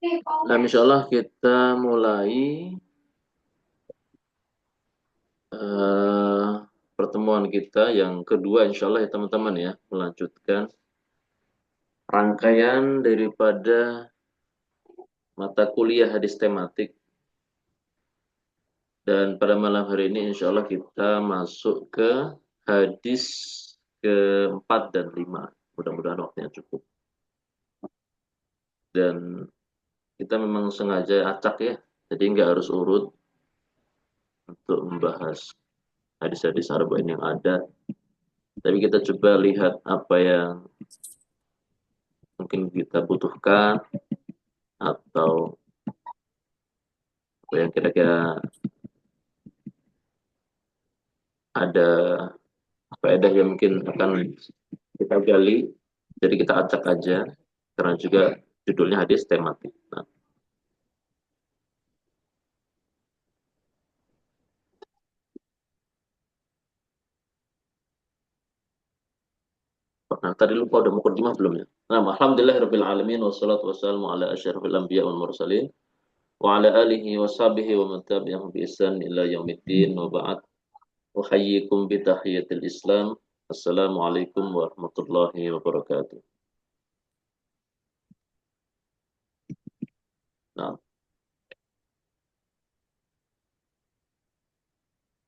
Nah, insya Allah kita mulai eh, pertemuan kita yang kedua, insya Allah ya teman-teman ya, melanjutkan rangkaian daripada mata kuliah hadis tematik. Dan pada malam hari ini insya Allah kita masuk ke hadis keempat dan lima. Mudah-mudahan waktunya cukup. Dan kita memang sengaja acak ya, jadi nggak harus urut untuk membahas hadis-hadis arba'in yang ada. Tapi kita coba lihat apa yang mungkin kita butuhkan atau apa yang kira-kira ada faedah yang mungkin akan kita gali. Jadi kita acak aja karena juga judulnya hadis tematik. Nah, tadi lupa udah mukadimah belum ya? Nah, alhamdulillahirabbil alamin wassalatu wassalamu ala asyrafil anbiya wal mursalin wa ala alihi wa sahbihi wa man tabi'ahum bi ihsan ila yaumiddin wa ba'd. Uhayyikum bi tahiyatil Islam. Assalamualaikum warahmatullahi wabarakatuh. Nah,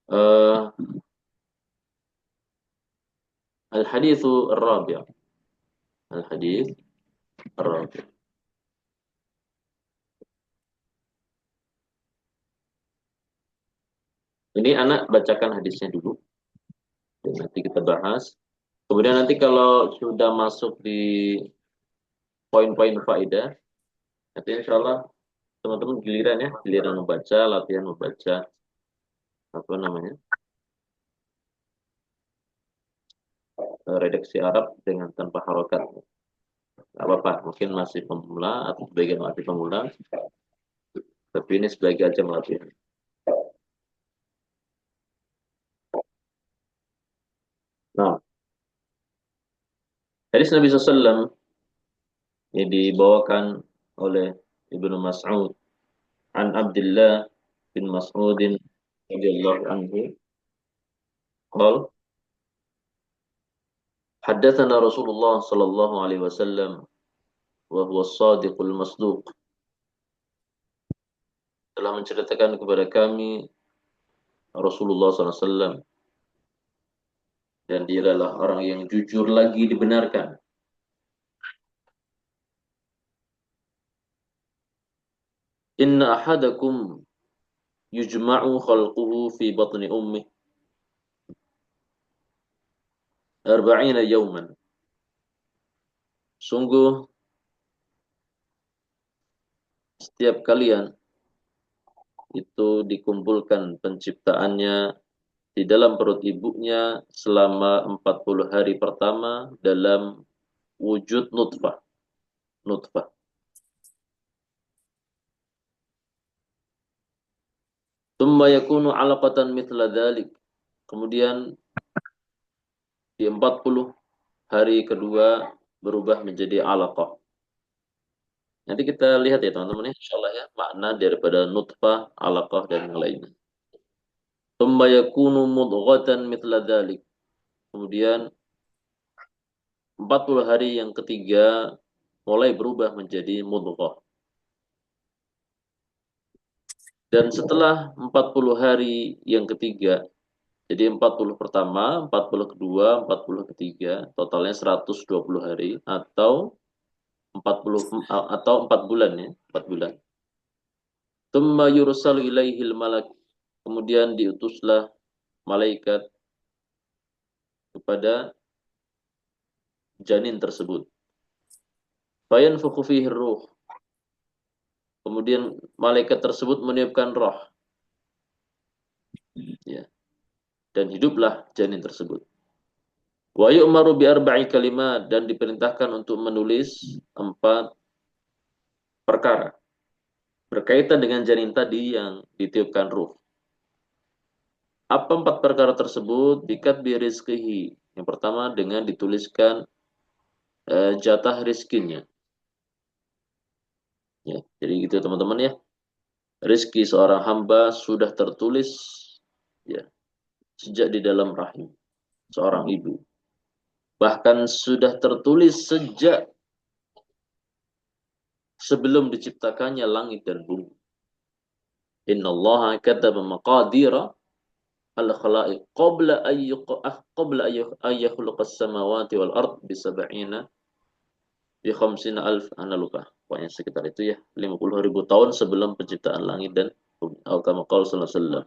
uh, al-haditsu ar-rabi'. Al-hadits ar-rabi'. Ini anak bacakan hadisnya dulu. Dan nanti kita bahas. Kemudian nanti kalau sudah masuk di poin-poin faedah, nanti insya Allah teman-teman giliran ya, giliran membaca, latihan membaca apa namanya redaksi Arab dengan tanpa harokat. Gak apa-apa, mungkin masih pemula atau sebagian masih pemula, tapi ini sebagai ajang latihan. Nah, hadis Nabi SAW ini dibawakan oleh Ibnu Mas'ud an Abdullah bin Mas'udin radhiyallahu anhu qala haddatsana Rasulullah sallallahu alaihi wasallam wa huwa as-sadiqul masduq telah menceritakan kepada kami Rasulullah SAW dan dia adalah orang yang jujur lagi dibenarkan. Inna ahadakum yujma'u khalquhu fi batni ummih arba'ina yawman. Sungguh setiap kalian itu dikumpulkan penciptaannya di dalam perut ibunya selama 40 hari pertama dalam wujud nutfah. Nutfah. Tsumma yakunu 'alaqatan mithla dzalik. Kemudian di 40 hari kedua berubah menjadi alaqah. Nanti kita lihat ya teman-teman ya, insyaallah ya, makna daripada nutfah, alaqah dan yang lainnya. Tsumma yakunu mudghatan mithla dzalik. Kemudian 40 hari yang ketiga mulai berubah menjadi mudghah. Dan setelah 40 hari yang ketiga, jadi 40 pertama, 40 kedua, 40 ketiga, totalnya 120 hari atau 40 atau 4 bulan ya, 4 bulan. Tsumma yursalu ilaihil malak. Kemudian diutuslah malaikat kepada janin tersebut. Fayanfukhu fihi ruh. Kemudian malaikat tersebut meniupkan roh. Ya. Dan hiduplah janin tersebut. Wa yu'maru bi arba'i kalimat dan diperintahkan untuk menulis 4 perkara berkaitan dengan janin tadi yang ditiupkan ruh. Apa 4 perkara tersebut? Bikat bi rizqihi. Yang pertama dengan dituliskan jatah rizkinya. Ya, jadi gitu teman-teman ya. Rizki seorang hamba sudah tertulis ya sejak di dalam rahim seorang ibu. Bahkan sudah tertulis sejak sebelum diciptakannya langit dan bumi. Innallaha kataba maqadira al-khalaiq qabla ayyukhluqas samawati wal ard bi sab'ina bi khamsina alf, ana lupa. Pokoknya sekitar itu ya, 50.000 tahun sebelum penciptaan langit dan bumi. Atau kama qala sallallahu alaihi wasallam.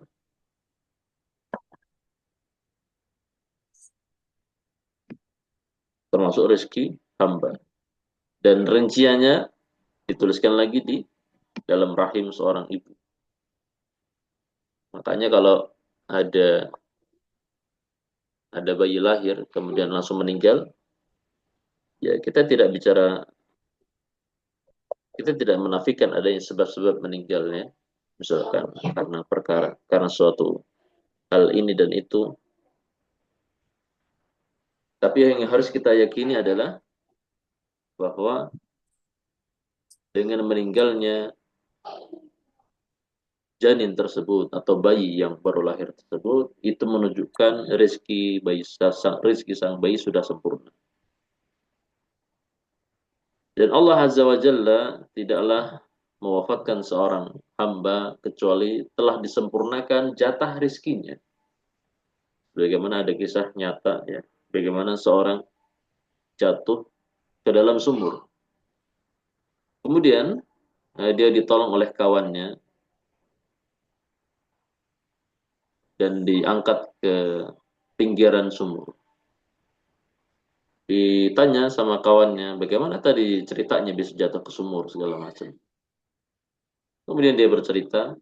Termasuk rezeki hamba. Dan rinciannya dituliskan lagi di dalam rahim seorang ibu. Makanya kalau ada ada bayi lahir kemudian langsung meninggal, ya kita tidak menafikan adanya sebab-sebab meninggalnya, misalkan karena suatu hal ini dan itu. Tapi yang harus kita yakini adalah bahwa dengan meninggalnya janin tersebut atau bayi yang baru lahir tersebut, itu menunjukkan rezeki sang bayi sudah sempurna. Dan Allah Azza wa Jalla tidaklah mewafatkan seorang hamba kecuali telah disempurnakan jatah rizkinya. Bagaimana ada kisah nyata ya, bagaimana seorang jatuh ke dalam sumur. Kemudian dia ditolong oleh kawannya dan diangkat ke pinggiran sumur. Ditanya sama kawannya, bagaimana tadi ceritanya bisa jatuh ke sumur segala macam. Kemudian dia bercerita,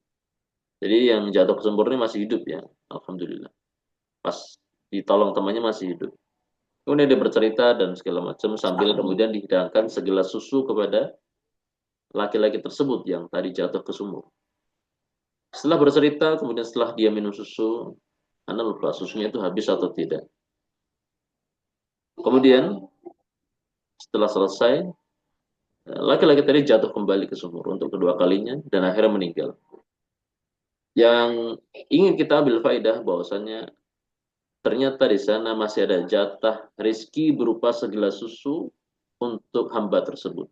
jadi yang jatuh ke sumur ini masih hidup ya, alhamdulillah. Pas ditolong temannya masih hidup. Kemudian dia bercerita dan segala macam sambil kemudian dihidangkan segelas susu kepada laki-laki tersebut yang tadi jatuh ke sumur. Setelah bercerita, kemudian setelah dia minum susu, Anda lupa susunya itu habis atau tidak. Kemudian setelah selesai, laki-laki tadi jatuh kembali ke sumur untuk kedua kalinya dan akhirnya meninggal. Yang ingin kita ambil faedah bahwasannya ternyata di sana masih ada jatah rizki berupa segelas susu untuk hamba tersebut.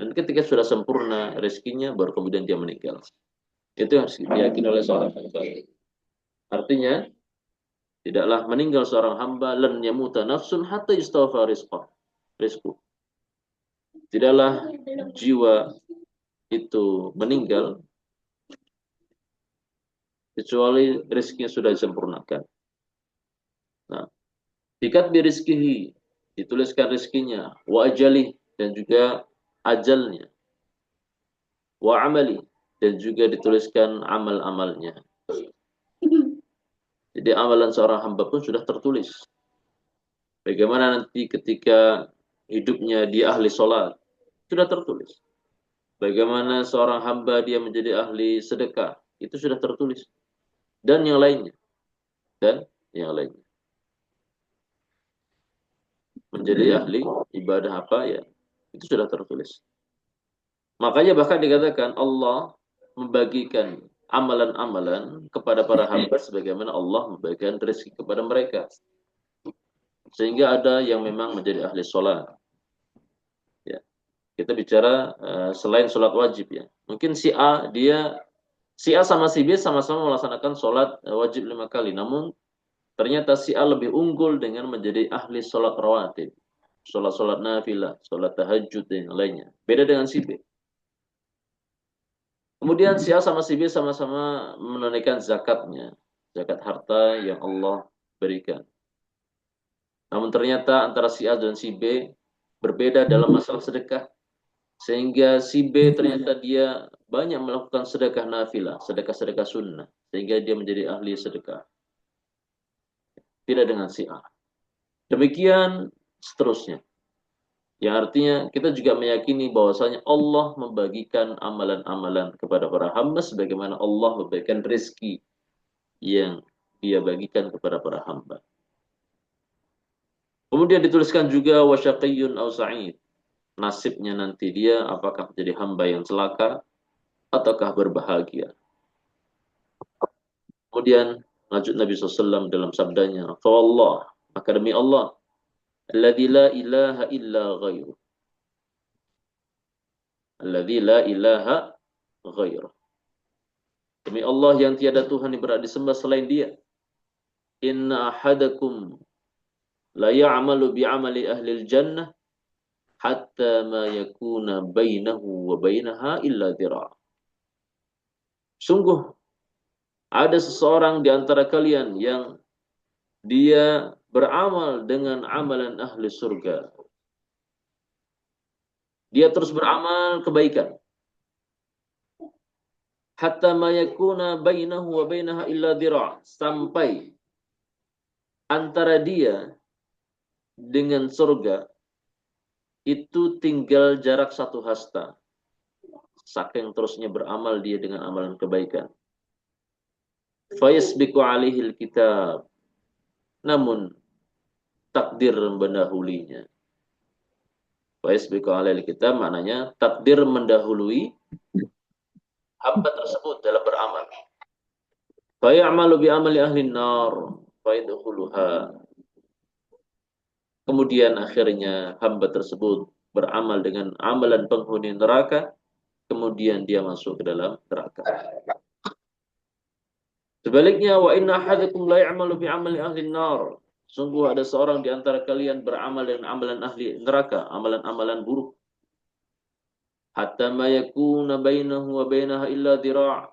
Dan ketika sudah sempurna rezekinya, baru kemudian dia meninggal. Itu yang harus diyakini oleh seorang hamba. Artinya, tidaklah meninggal seorang hamba, lan yamuta nafsun hatta yustafa rizku. Tidaklah jiwa itu meninggal, kecuali rezekinya sudah disempurnakan. Nah, dikat birizkihi, dituliskan rezekinya, wa ajali, dan juga ajalnya, wa amali, dan juga dituliskan amal-amalnya. Jadi amalan seorang hamba pun sudah tertulis. Bagaimana nanti ketika hidupnya dia ahli sholat, sudah tertulis. Bagaimana seorang hamba dia menjadi ahli sedekah, itu sudah tertulis. Dan yang lainnya. Dan yang lainnya. Menjadi ahli ibadah apa ya, itu sudah tertulis. Makanya bahkan dikatakan Allah membagikan amalan-amalan kepada para hamba sebagaimana Allah membagikan rezeki kepada mereka. Sehingga ada yang memang menjadi ahli sholat. Ya. Kita bicara selain sholat wajib ya. Mungkin si A sama si B sama-sama melaksanakan sholat wajib 5 kali. Namun ternyata si A lebih unggul dengan menjadi ahli sholat rawatib. Sholat-sholat nafilah, sholat tahajud dan yang lainnya. Beda dengan si B. Kemudian si A sama si B sama-sama menunaikan zakatnya. Zakat harta yang Allah berikan. Namun ternyata antara si A dan si B berbeda dalam masalah sedekah. Sehingga si B ternyata dia banyak melakukan sedekah nafilah, sedekah-sedekah sunnah. Sehingga dia menjadi ahli sedekah. Tidak dengan si A. Demikian seterusnya. Yang artinya kita juga meyakini bahwasanya Allah membagikan amalan-amalan kepada para hamba sebagaimana Allah membagikan rezeki yang dia bagikan kepada para hamba. Kemudian dituliskan juga wasyaqiyyun aw sa'id. nasibnya nanti dia, apakah menjadi hamba yang celaka ataukah berbahagia. Kemudian lanjut Nabi SAW dalam sabdanya, "Fawallah, maka demi Allah, alladzi la ilaha illa ghairuh, alladzi la ilaha ghairuh." Demi Allah yang tiada Tuhan yang berhak disembah selain Dia. Inna ahadakum la ya'malu bi'amali ahli jannah hatta ma yakuna bainahu wa bainaha illa dhira'. Sungguh ada seseorang di antara kalian yang dia beramal dengan amalan ahli surga. Dia terus beramal kebaikan. Hatta ma yakuna bainahu wa bainaha illa dhira'. Sampai antara dia dengan surga itu tinggal jarak 1 hasta. Saking terusnya beramal dia dengan amalan kebaikan. Fayasbiqu alihil kitab. Namun takdir mendahulinya. Fayasbiqu alihil kitab maknanya takdir mendahului hamba tersebut dalam beramal. Fayamalu bi amali ahli nar fayadkhuluha. Kemudian akhirnya hamba tersebut beramal dengan amalan penghuni neraka, kemudian dia masuk ke dalam neraka. Sebaliknya, wa inna ahadakum la ya'malu bi amali ahli nar. Sungguh ada seorang di antara kalian beramal dengan amalan ahli neraka, amalan-amalan buruk. Hatta ma yakuna bainahu wa bainaha illa dhira'.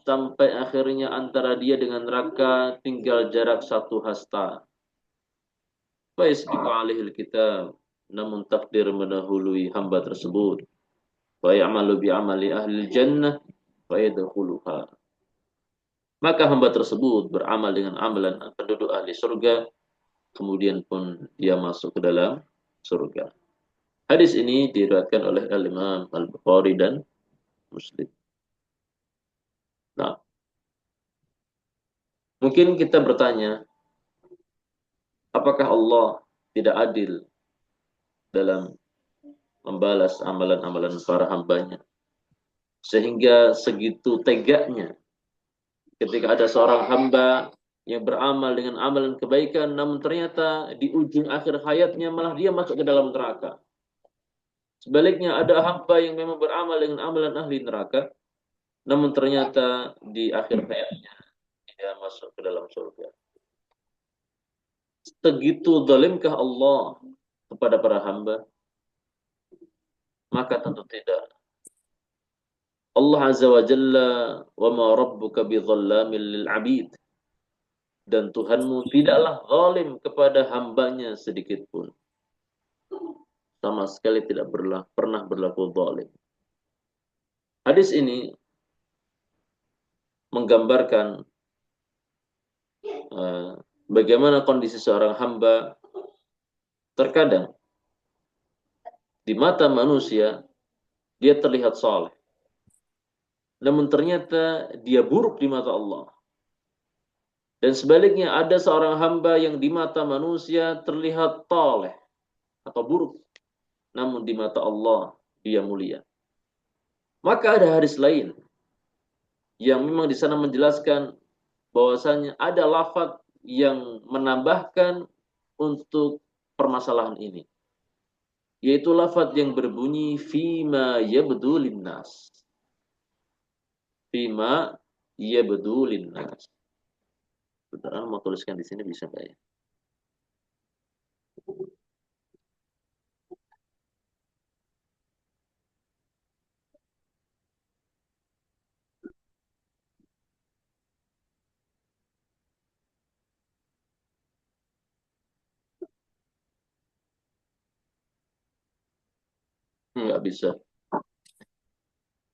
Sampai akhirnya antara dia dengan neraka tinggal jarak 1 hasta. Faisbiqu alihil kitab. Namun takdir mendahului hamba tersebut. Wa ya'malu bi amali ahli jannah fa yadkhuluha. Maka hamba tersebut beramal dengan amalan penduduk ahli surga, kemudian pun dia masuk ke dalam surga. Hadis ini diriwayatkan oleh Al-Imam Al-Bukhari dan Muslim. Nah, mungkin kita bertanya, apakah Allah tidak adil dalam membalas amalan-amalan para hambanya? Sehingga segitu tegaknya ketika ada seorang hamba yang beramal dengan amalan kebaikan, namun ternyata di ujung akhir hayatnya malah dia masuk ke dalam neraka. Sebaliknya ada hamba yang memang beramal dengan amalan ahli neraka, namun ternyata di akhir hayatnya dia masuk ke dalam surga. Segitu zalimkah Allah kepada para hamba? Maka tentu tidak. Allah Azza wa Jalla, wa ma rabbuka bidzallamin lil abid. Dan Tuhanmu tidaklah zalim kepada hambanya sedikit pun. Sama sekali tidak pernah berlaku zalim. Hadis ini menggambarkan bagaimana kondisi seorang hamba terkadang di mata manusia dia terlihat saleh, namun ternyata dia buruk di mata Allah. Dan sebaliknya ada seorang hamba yang di mata manusia terlihat saleh atau buruk, namun di mata Allah dia mulia. Maka ada hadis lain yang memang di sana menjelaskan bahwasanya ada lafaz yang menambahkan untuk permasalahan ini, yaitu lafaz yang berbunyi fima yabdulin nas. Fima yabdulin nas. Betul, mau tuliskan di sini bisa nggak ya? Nggak bisa.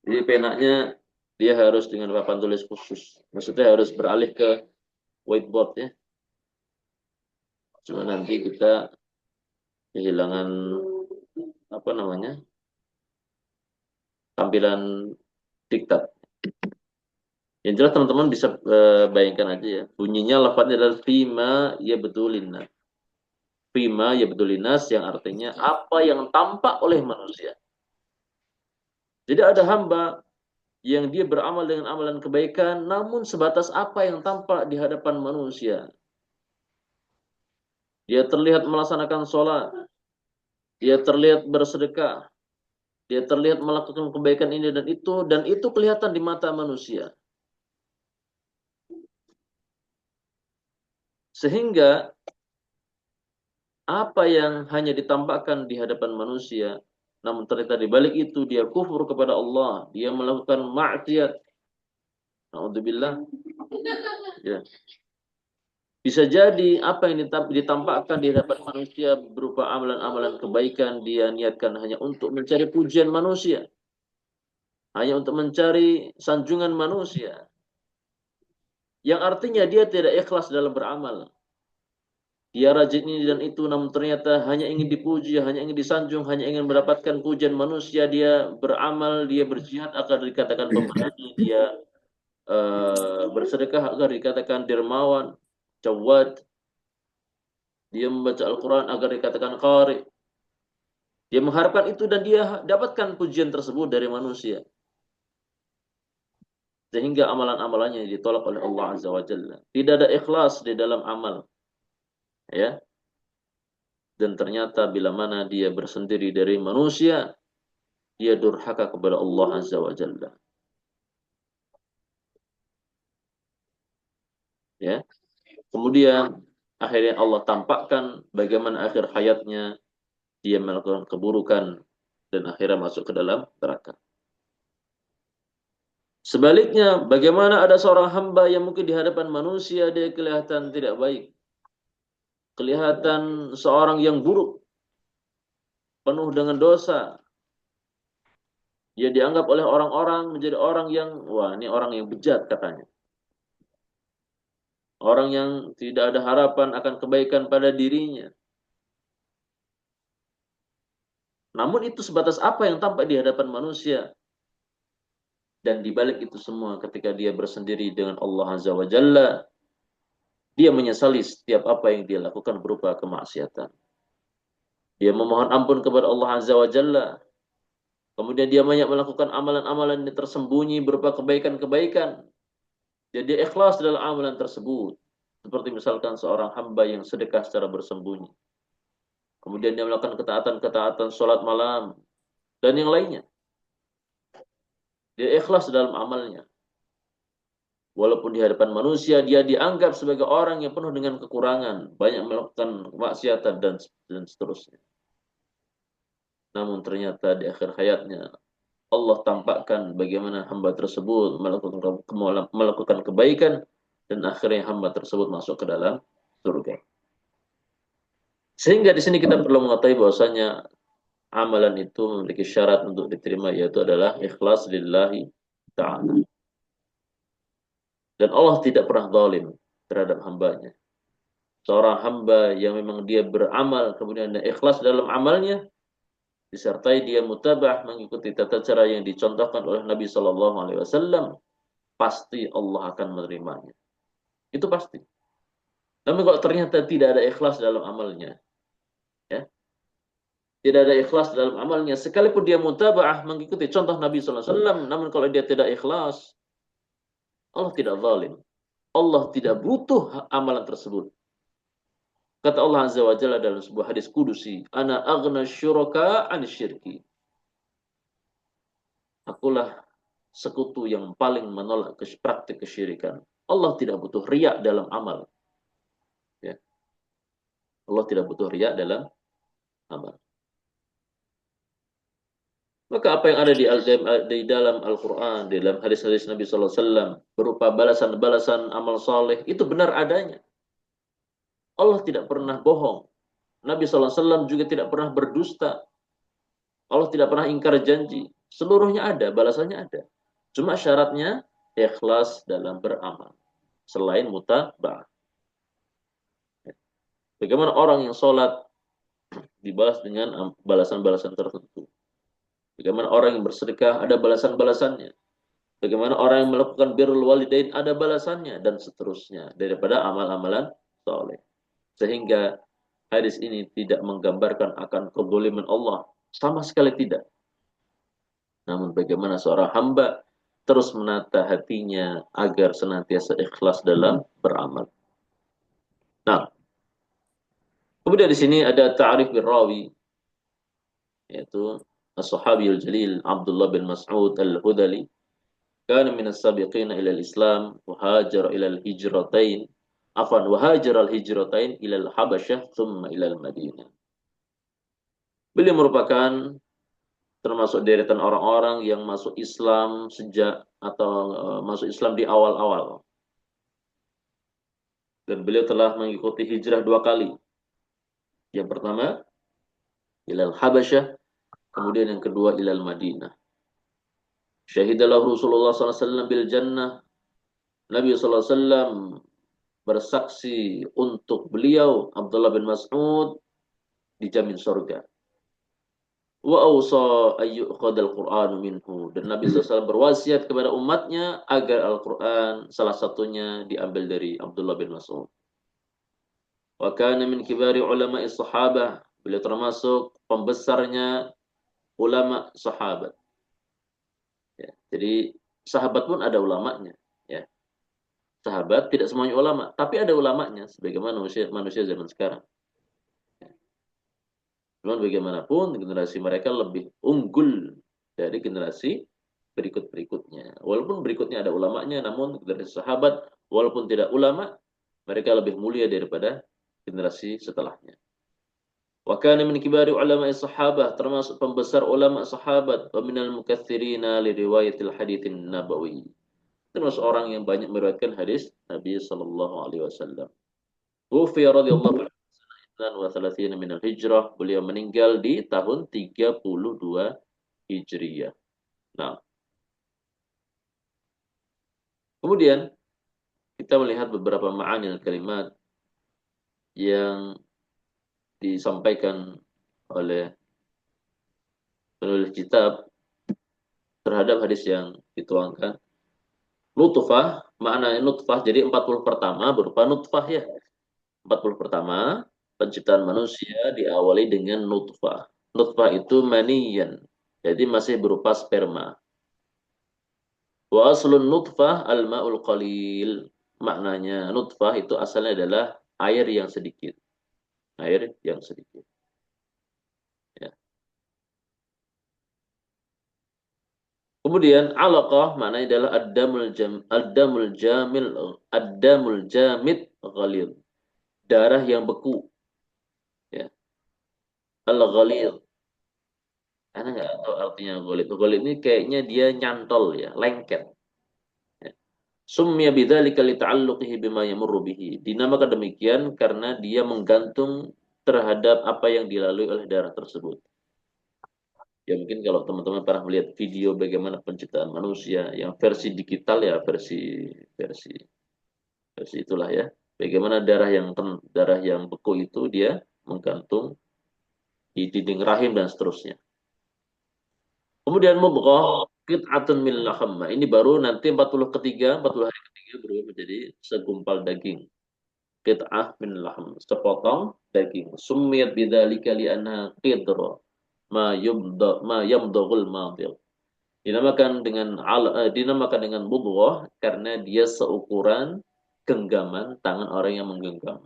Jadi penanya dia harus dengan papan tulis khusus. Maksudnya harus beralih ke whiteboard ya. Cuma nanti kita kehilangan apa namanya tampilan diktat. Yang jelas teman-teman bisa bayangkan aja ya. Bunyinya lafadznya adalah fima ya betulin. Fima yabdulinas yang artinya apa yang tampak oleh manusia. Jadi ada hamba yang dia beramal dengan amalan kebaikan namun sebatas apa yang tampak di hadapan manusia. Dia terlihat melaksanakan sholat, dia terlihat bersedekah, dia terlihat melakukan kebaikan ini dan itu kelihatan di mata manusia. Sehingga apa yang hanya ditampakkan di hadapan manusia, namun ternyata di balik itu dia kufur kepada Allah, dia melakukan maksiat. Naudzubillah. Ya. Bisa jadi apa yang ditampakkan di hadapan manusia berupa amalan-amalan kebaikan dia niatkan hanya untuk mencari pujian manusia, hanya untuk mencari sanjungan manusia, yang artinya dia tidak ikhlas dalam beramal. Dia rajin ini dan itu, namun ternyata hanya ingin dipuji, hanya ingin disanjung, hanya ingin mendapatkan pujian manusia. Dia beramal, dia berjihad agar dikatakan pemberani, dia bersedekah agar dikatakan dermawan, jawad. Dia membaca Al-Quran agar dikatakan qari. Dia mengharapkan itu dan dia dapatkan pujian tersebut dari manusia. Sehingga amalan-amalannya ditolak oleh Allah Azza wa Jalla. Tidak ada ikhlas di dalam amal. Ya. Dan ternyata bila mana dia bersendiri dari manusia, dia durhaka kepada Allah Azza wa Jalla. Ya. Kemudian akhirnya Allah tampakkan bagaimana akhir hayatnya dia melakukan keburukan dan akhirnya masuk ke dalam neraka. Sebaliknya, bagaimana ada seorang hamba yang mungkin di hadapan manusia dia kelihatan tidak baik, kelihatan seorang yang buruk, penuh dengan dosa. Dia dianggap oleh orang-orang menjadi orang yang, wah ini orang yang bejat katanya. Orang yang tidak ada harapan akan kebaikan pada dirinya. Namun itu sebatas apa yang tampak di hadapan manusia. Dan dibalik itu semua ketika dia bersendiri dengan Allah Azza wa Jalla, dia menyesali setiap apa yang dia lakukan berupa kemaksiatan. Dia memohon ampun kepada Allah Azza wa Jalla. Kemudian dia banyak melakukan amalan-amalan yang tersembunyi berupa kebaikan-kebaikan. Jadi dia ikhlas dalam amalan tersebut. Seperti misalkan seorang hamba yang sedekah secara bersembunyi. Kemudian dia melakukan ketaatan-ketaatan sholat malam. Dan yang lainnya. Dia ikhlas dalam amalnya. Walaupun di hadapan manusia dia dianggap sebagai orang yang penuh dengan kekurangan. Banyak melakukan kemaksiatan dan seterusnya. Namun ternyata di akhir hayatnya Allah tampakkan bagaimana hamba tersebut melakukan kebaikan dan akhirnya hamba tersebut masuk ke dalam surga. Sehingga di sini kita perlu mengetahui bahwasanya amalan itu memiliki syarat untuk diterima, yaitu adalah ikhlas lillahi ta'ala. Dan Allah tidak pernah zalim terhadap hambanya. Seorang hamba yang memang dia beramal kemudian ikhlas dalam amalnya, disertai dia mutabah mengikuti tata cara yang dicontohkan oleh Nabi Shallallahu Alaihi Wasallam, pasti Allah akan menerimanya. Itu pasti. Namun kalau ternyata tidak ada ikhlas dalam amalnya, ya, tidak ada ikhlas dalam amalnya, sekalipun dia mutabah mengikuti contoh Nabi Shallallahu Alaihi Wasallam, namun kalau dia tidak ikhlas, Allah tidak zalim. Allah tidak butuh amalan tersebut. Kata Allah Azza wa Jalla dalam sebuah hadis kudusi, Ana aghna syuraka an syirki. Akulah sekutu yang paling menolak praktik kesyirikan. Allah tidak butuh riya dalam amal. Ya. Allah tidak butuh riya dalam amal. Maka apa yang ada di dalam Al-Quran, di dalam hadis-hadis Nabi Sallallahu Alaihi Wasallam berupa balasan-balasan amal soleh, itu benar adanya. Allah tidak pernah bohong. Nabi Sallallahu Alaihi Wasallam juga tidak pernah berdusta. Allah tidak pernah ingkar janji. Seluruhnya ada, balasannya ada. Cuma syaratnya ikhlas dalam beramal. Selain mutaba'ah. Bagaimana orang yang sholat dibalas dengan balasan-balasan tertentu. Bagaimana orang yang bersedekah ada balasan-balasannya. Bagaimana orang yang melakukan birrul walidain ada balasannya dan seterusnya daripada amal-amalan soleh. Sehingga hadis ini tidak menggambarkan akan kezaliman Allah, sama sekali tidak. Namun bagaimana seorang hamba terus menata hatinya agar senantiasa ikhlas dalam beramal. Nah, kemudian di sini ada ta'rif rawi, yaitu as-sahabiyul jalil Abdullah bin Mas'ud al-Hudali, kana min as-sabiqina ila al-Islam wa hajara ila al-hijratain, afan wa hajara al-hijratain ila al-Habasyah thumma ila al-Madinah. Beliau merupakan termasuk deretan orang-orang yang masuk Islam sejak atau masuk Islam di awal-awal. Dan beliau telah mengikuti hijrah 2 kali. Yang pertama, ilal Habasyah, kemudian yang kedua ilal Madinah. Syahidalah Rasulullah SAW bil jannah. Nabi SAW bersaksi untuk beliau, Abdullah bin Mas'ud, dijamin surga. Wa awsa ayyukhadal Qur'an minhu. Dan Nabi SAW berwasiat kepada umatnya agar Al-Quran salah satunya diambil dari Abdullah bin Mas'ud. Wa kana min kibari ulama'i sahabah. Beliau termasuk pembesarnya ulama sahabat. Ya, jadi sahabat pun ada ulamanya. Ya. Sahabat tidak semuanya ulama, tapi ada ulamanya sebagaimana manusia zaman sekarang. Ya. Cuman bagaimanapun generasi mereka lebih unggul dari generasi berikut-berikutnya. Walaupun berikutnya ada ulamanya, namun generasi sahabat walaupun tidak ulama, mereka lebih mulia daripada generasi setelahnya. Wa kana min kibari ulama sahabah, termasuk pembesar ulama sahabat, wa minal mukatsirina li riwayatil haditsin nabawi. Termasuk orang yang banyak meriwayatkan hadis Nabi sallallahu alaihi wasallam. Wufiya radhiyallahu anhu wa 30 min al-hijrah. Beliau meninggal di tahun 32 Hijriyah. Nah, kemudian kita melihat beberapa ma'anil kalimat yang disampaikan oleh penulis kitab terhadap hadis yang dituangkan. Nutfah, maknanya nutfah, jadi 40 pertama berupa nutfah ya. 40 pertama, penciptaan manusia diawali dengan nutfah. Nutfah itu maniyan, jadi masih berupa sperma. Wa aslun nutfah al-ma'ul qalil. Maknanya nutfah itu asalnya adalah air yang sedikit. Air yang sedikit. Ya. Kemudian alaqah maknanya adalah ad-damul jamid ghalid. Darah yang beku. Ya. Al-ghalid. Karena nggak tahu artinya ghalid. Ghalid ini kayaknya dia nyantol ya, lengket. Ya. Summiya bidzalika lita'alluqihi bima yamurru bihi. Dinamakan demikian karena dia menggantung terhadap apa yang dilalui oleh darah tersebut. Ya mungkin kalau teman-teman pernah melihat video bagaimana penciptaan manusia yang versi digital ya, versi versi itulah ya. Bagaimana darah yang beku itu dia menggantung di dinding rahim dan seterusnya. Kemudian mubghah qit'atun min laham. Ini baru nanti 40 hari ketiga berubah menjadi segumpal daging. Qit'ah min laham, sepotong daging. Summiyat bidzalika li'anna qidra ma yamdaghul madil. Dinamakan dengan mudghah karena dia seukuran genggaman tangan orang yang menggenggam.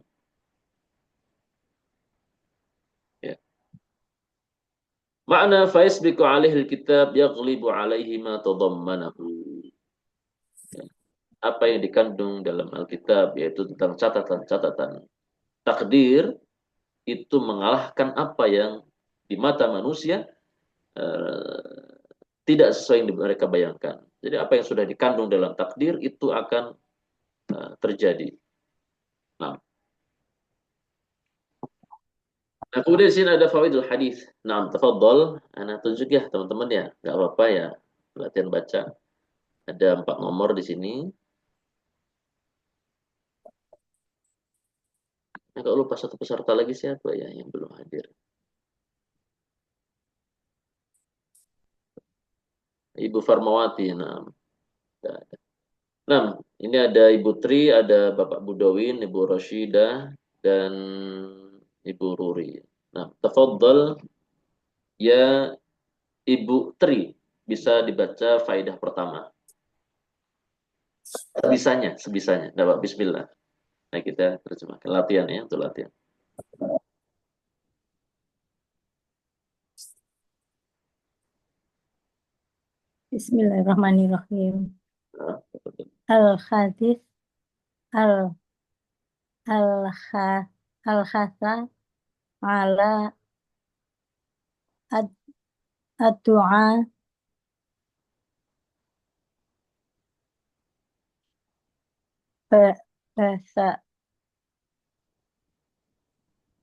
Ya. Makna faisbiqu alaihi alkitab yaghlibu alaihi ma tadammanahu. Ya. Apa yang dikandung dalam Alkitab yaitu tentang catatan-catatan takdir itu mengalahkan apa yang di mata manusia eh, tidak sesuai yang mereka bayangkan. Jadi apa yang sudah dikandung dalam takdir itu akan terjadi. Nah, kemudian di sini ada fawaidul hadis. Nah, tafadhol, ana tunjuk ya teman-teman ya, nggak apa-apa ya, latihan baca. Ada 4 nomor di sini. Nah, kalau lupa satu peserta lagi siapa ya yang belum hadir? Ibu Farmawati, nah. Nah, ini ada Ibu Tri, ada Bapak Budowin, Ibu Roshidah, dan Ibu Ruri. Nah, tafadhal ya Ibu Tri, bisa dibaca faidah pertama. Sebisanya. Nah, Pak, bismillah. Nah, kita terjemahkan latihan ya, untuk latihan. Bismillahirrahmanirrahim. Nah, Al-Hadis al al al-hasa ala ad ad-du'a ba- bahasa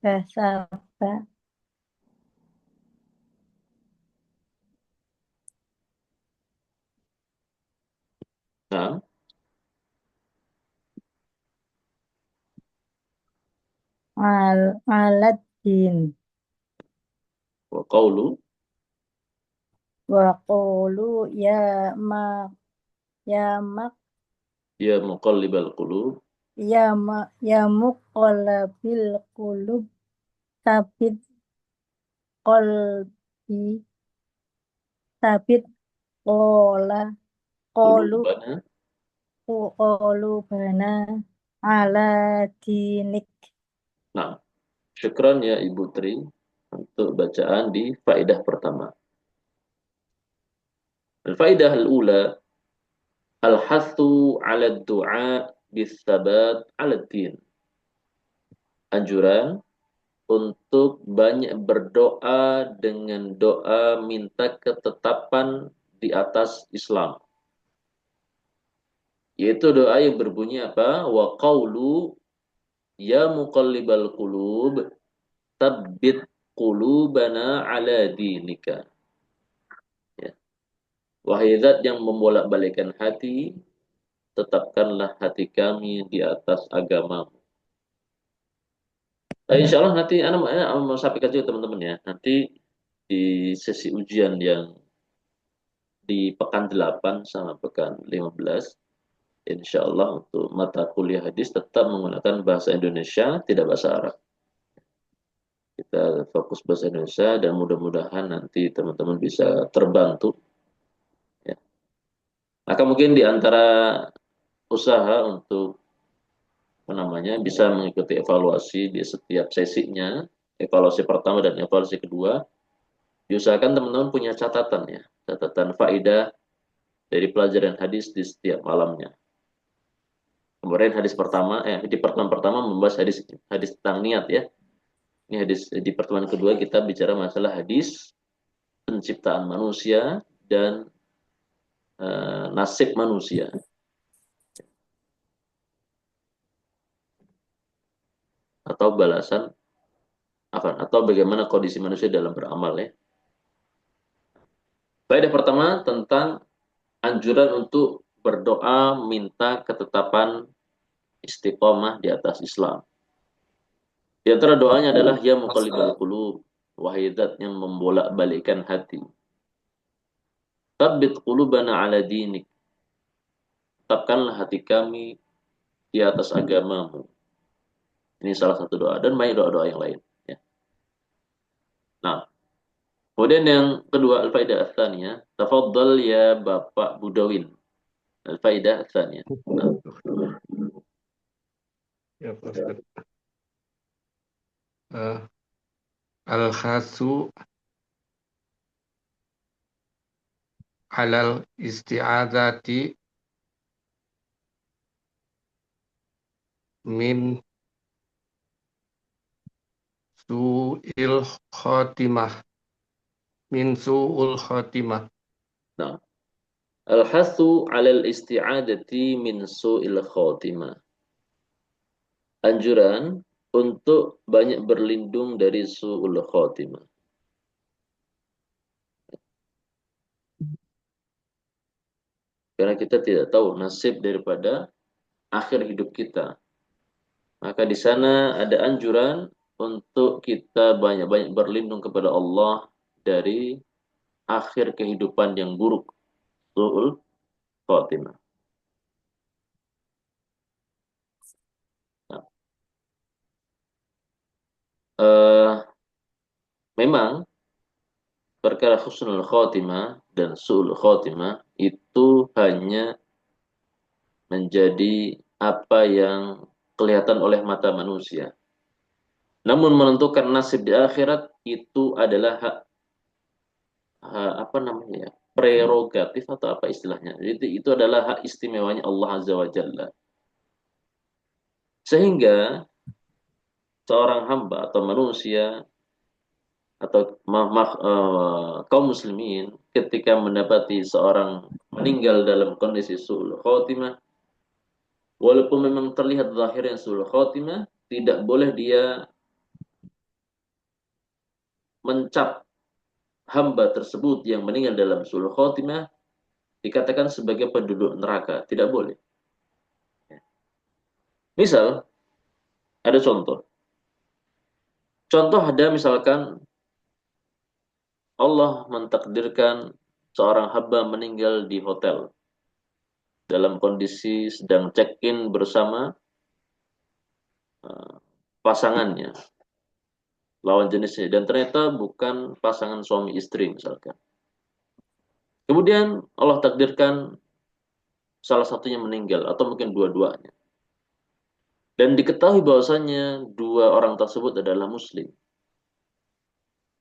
bahasa nah, alad din wa qawlu wa qulu ma ya mak ya muqallibal qulub ya muqallabil qulub sabit qalbi sabit qola qolu qulubana. qulubana ala dinik. Nah, syukran ya Ibu Tri untuk bacaan di faedah pertama. Al-faedah al-ula al-hathu 'ala ad-du'a bis-sabat 'ala ad-din. Anjuran untuk banyak berdoa dengan doa minta ketetapan di atas Islam. Yaitu doa yang berbunyi apa? Wa qawlu ya muqallibal qulub tsabbit qulubana ala dinika. Ya. Wahai zat yang membolak-balikkan hati, tetapkanlah hati kami di atas agamamu. Insya Allah nanti anak mau sampaikan juga teman-teman ya. Nanti di sesi ujian yang di pekan 8 sama pekan 15, insya Allah untuk mata kuliah hadis tetap menggunakan bahasa Indonesia, tidak bahasa Arab. Kita fokus bahasa Indonesia dan mudah-mudahan nanti teman-teman bisa terbantu. Ya. Maka mungkin di antara usaha untuk apa namanya bisa mengikuti evaluasi di setiap sesinya, evaluasi pertama dan evaluasi kedua, diusahakan teman-teman punya catatan ya, catatan faidah dari pelajaran hadis di setiap malamnya. Kemudian hadis pertama, di pertemuan pertama membahas hadis hadis tentang niat ya. Ini hadis di pertemuan kedua kita bicara masalah hadis penciptaan manusia dan nasib manusia atau balasan apa atau bagaimana kondisi manusia dalam beramal ya. Faedah pertama tentang anjuran untuk berdoa minta ketetapan istiqomah di atas Islam. Di antara doanya adalah ya muqallibal qulub, wahai zat yang membolak-balikkan hati. Tsabbit qulubana ala dinik. Tetapkanlah hati kami di atas agamamu. Ini salah satu doa dan banyak doa-doa yang lain ya. Nah, kemudian yang kedua al-faidah ats-tsaniyah, tafadhal ya Bapak Budawin. Al-faidah ats-tsaniyah. Nah, Ya, Pak Ustaz. Al-khasu alal isti'adzati min su'il khotimah. Min su'ul khotimah. nah, al-hasu 'alal isti'adati min su'il khatimah. Anjuran untuk banyak berlindung dari su'ul khatimah. Karena kita tidak tahu nasib daripada akhir hidup kita. Maka di sana ada anjuran untuk kita banyak-banyak berlindung kepada Allah dari akhir kehidupan yang buruk, su'ul khatimah. Nah, eh, memang perkara husnul khotimah dan su'ul khotimah itu hanya menjadi apa yang kelihatan oleh mata manusia. Namun menentukan nasib di akhirat itu adalah apa namanya ya, prerogatif atau apa istilahnya. Jadi itu adalah hak istimewanya Allah Azza wa Jalla. Sehingga seorang hamba atau manusia atau kaum muslimin ketika mendapati seorang meninggal dalam kondisi su'ul khotimah, walaupun memang terlihat zahirnya su'ul khotimah, tidak boleh dia mencap hamba tersebut yang meninggal dalam su'ul khotimah dikatakan sebagai penduduk neraka. Tidak boleh. Misal, ada contoh. Contoh ada misalkan Allah mentakdirkan seorang hamba meninggal di hotel dalam kondisi sedang check-in bersama pasangannya, lawan jenisnya, dan ternyata bukan pasangan suami istri misalkan. Kemudian Allah takdirkan salah satunya meninggal atau mungkin dua-duanya. Dan diketahui bahwasanya dua orang tersebut adalah muslim.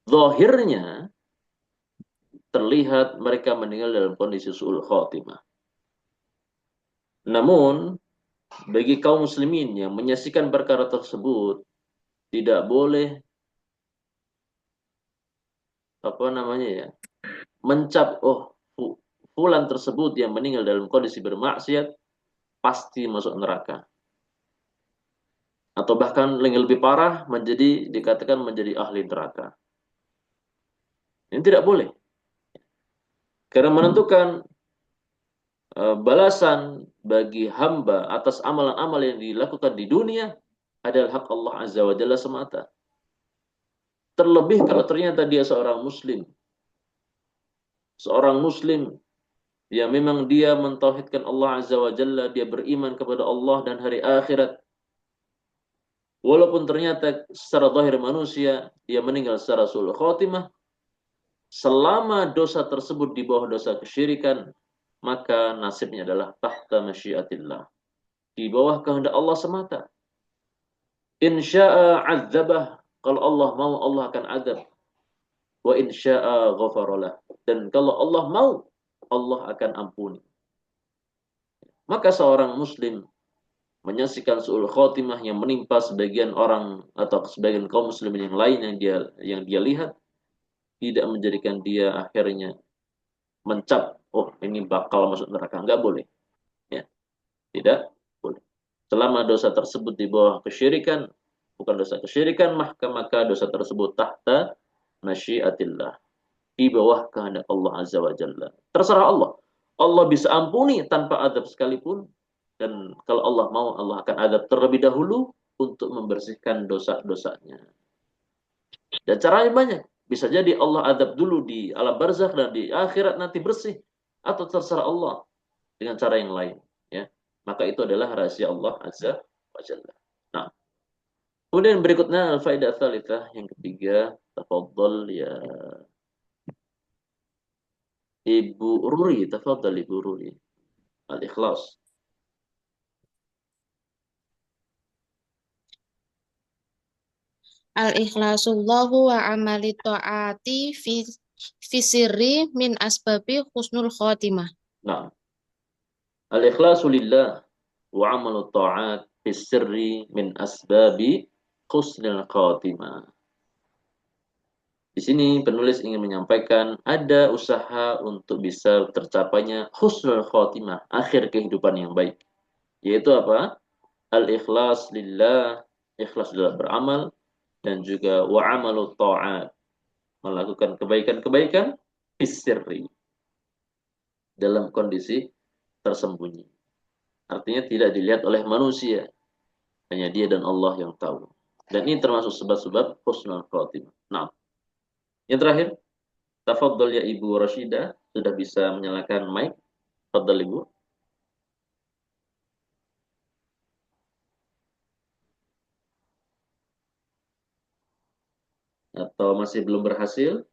Zahirnya terlihat mereka meninggal dalam kondisi su'ul khotimah. Namun bagi kaum muslimin yang menyaksikan perkara tersebut tidak boleh apa namanya ya, mencap fulan tersebut yang meninggal dalam kondisi bermaksiat pasti masuk neraka. Atau bahkan yang lebih parah dikatakan menjadi ahli neraka. Ini tidak boleh. Karena menentukan balasan bagi hamba atas amalan-amal yang dilakukan di dunia adalah hak Allah Azza wa Jalla semata. Terlebih kalau ternyata dia seorang muslim. Seorang muslim yang memang dia mentauhidkan Allah Azza wa Jalla, dia beriman kepada Allah dan hari akhirat. Walaupun ternyata secara zahir manusia dia meninggal secara su'ul khotimah, selama dosa tersebut di bawah dosa kesyirikan, maka nasibnya adalah tahta masyiatillah, di bawah kehendak Allah semata. Insya'a adzabah, kalau Allah mau Allah akan adab. Wa insya'a ghafaralah, dan kalau Allah mau Allah akan ampuni. Maka seorang muslim menyaksikan su'ul khotimah yang menimpa sebagian orang atau sebagian kaum muslimin yang lain yang dia lihat, tidak menjadikan dia akhirnya mencap, oh ini bakal masuk neraka. Enggak boleh. Ya, tidak boleh. Selama dosa tersebut di bawah kesyirikan, bukan dosa kesyirikan, maka dosa tersebut tahta masyiatillah, di bawah kehendak Allah Azza wa Jalla. Terserah Allah. Allah bisa ampuni tanpa adab sekalipun, dan kalau Allah mau Allah akan adab terlebih dahulu untuk membersihkan dosa-dosanya. Dan caranya banyak. Bisa jadi Allah adab dulu di alam barzakh dan di akhirat nanti bersih, atau terserah Allah dengan cara yang lain, ya. Maka itu adalah rahasia Allah Azza wa Jalla. Nah, kemudian berikutnya al-faidah tsalitsah, yang ketiga, tafadhal ya Ibu Ruri, tafadhal Ibu Ruri. Al-ikhlas. Al-ikhlasullahu wa amali ta'ati fi sirri min asbabi husnul khotimah. Nah, al-ikhlasu lillah wa amalu ta'at fis sirri min asbabi husnil khatimah. Di sini penulis ingin menyampaikan ada usaha untuk bisa tercapainya husnul khatimah, akhir kehidupan yang baik. Yaitu apa? Al-ikhlas lillah, ikhlas dalam beramal, dan juga wa amalu ta'at, melakukan kebaikan-kebaikan fis-sirri, dalam kondisi tersembunyi. Artinya tidak dilihat oleh manusia, hanya dia dan Allah yang tahu. Dan ini termasuk sebab-sebab husnul khatimah. Nah, yang terakhir, tafadhol ya Ibu Rashidah, sudah bisa menyalakan mic. Tafadhol Ibu. Atau masih belum berhasil?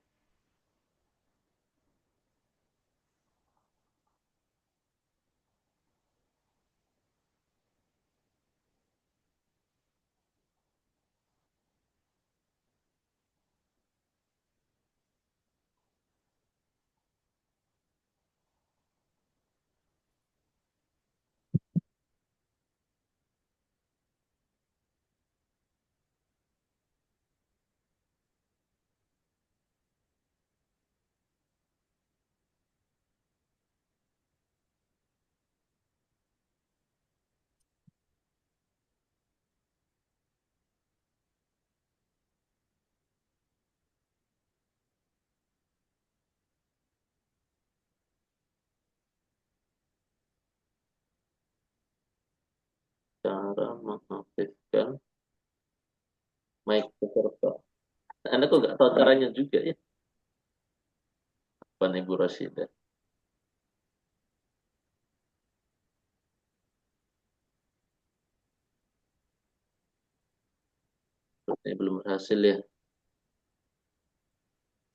Cara mengaktifkan mic peserta. Anda kok nggak tahu caranya juga ya, Pak Ibu Rashida? Ini belum berhasil ya.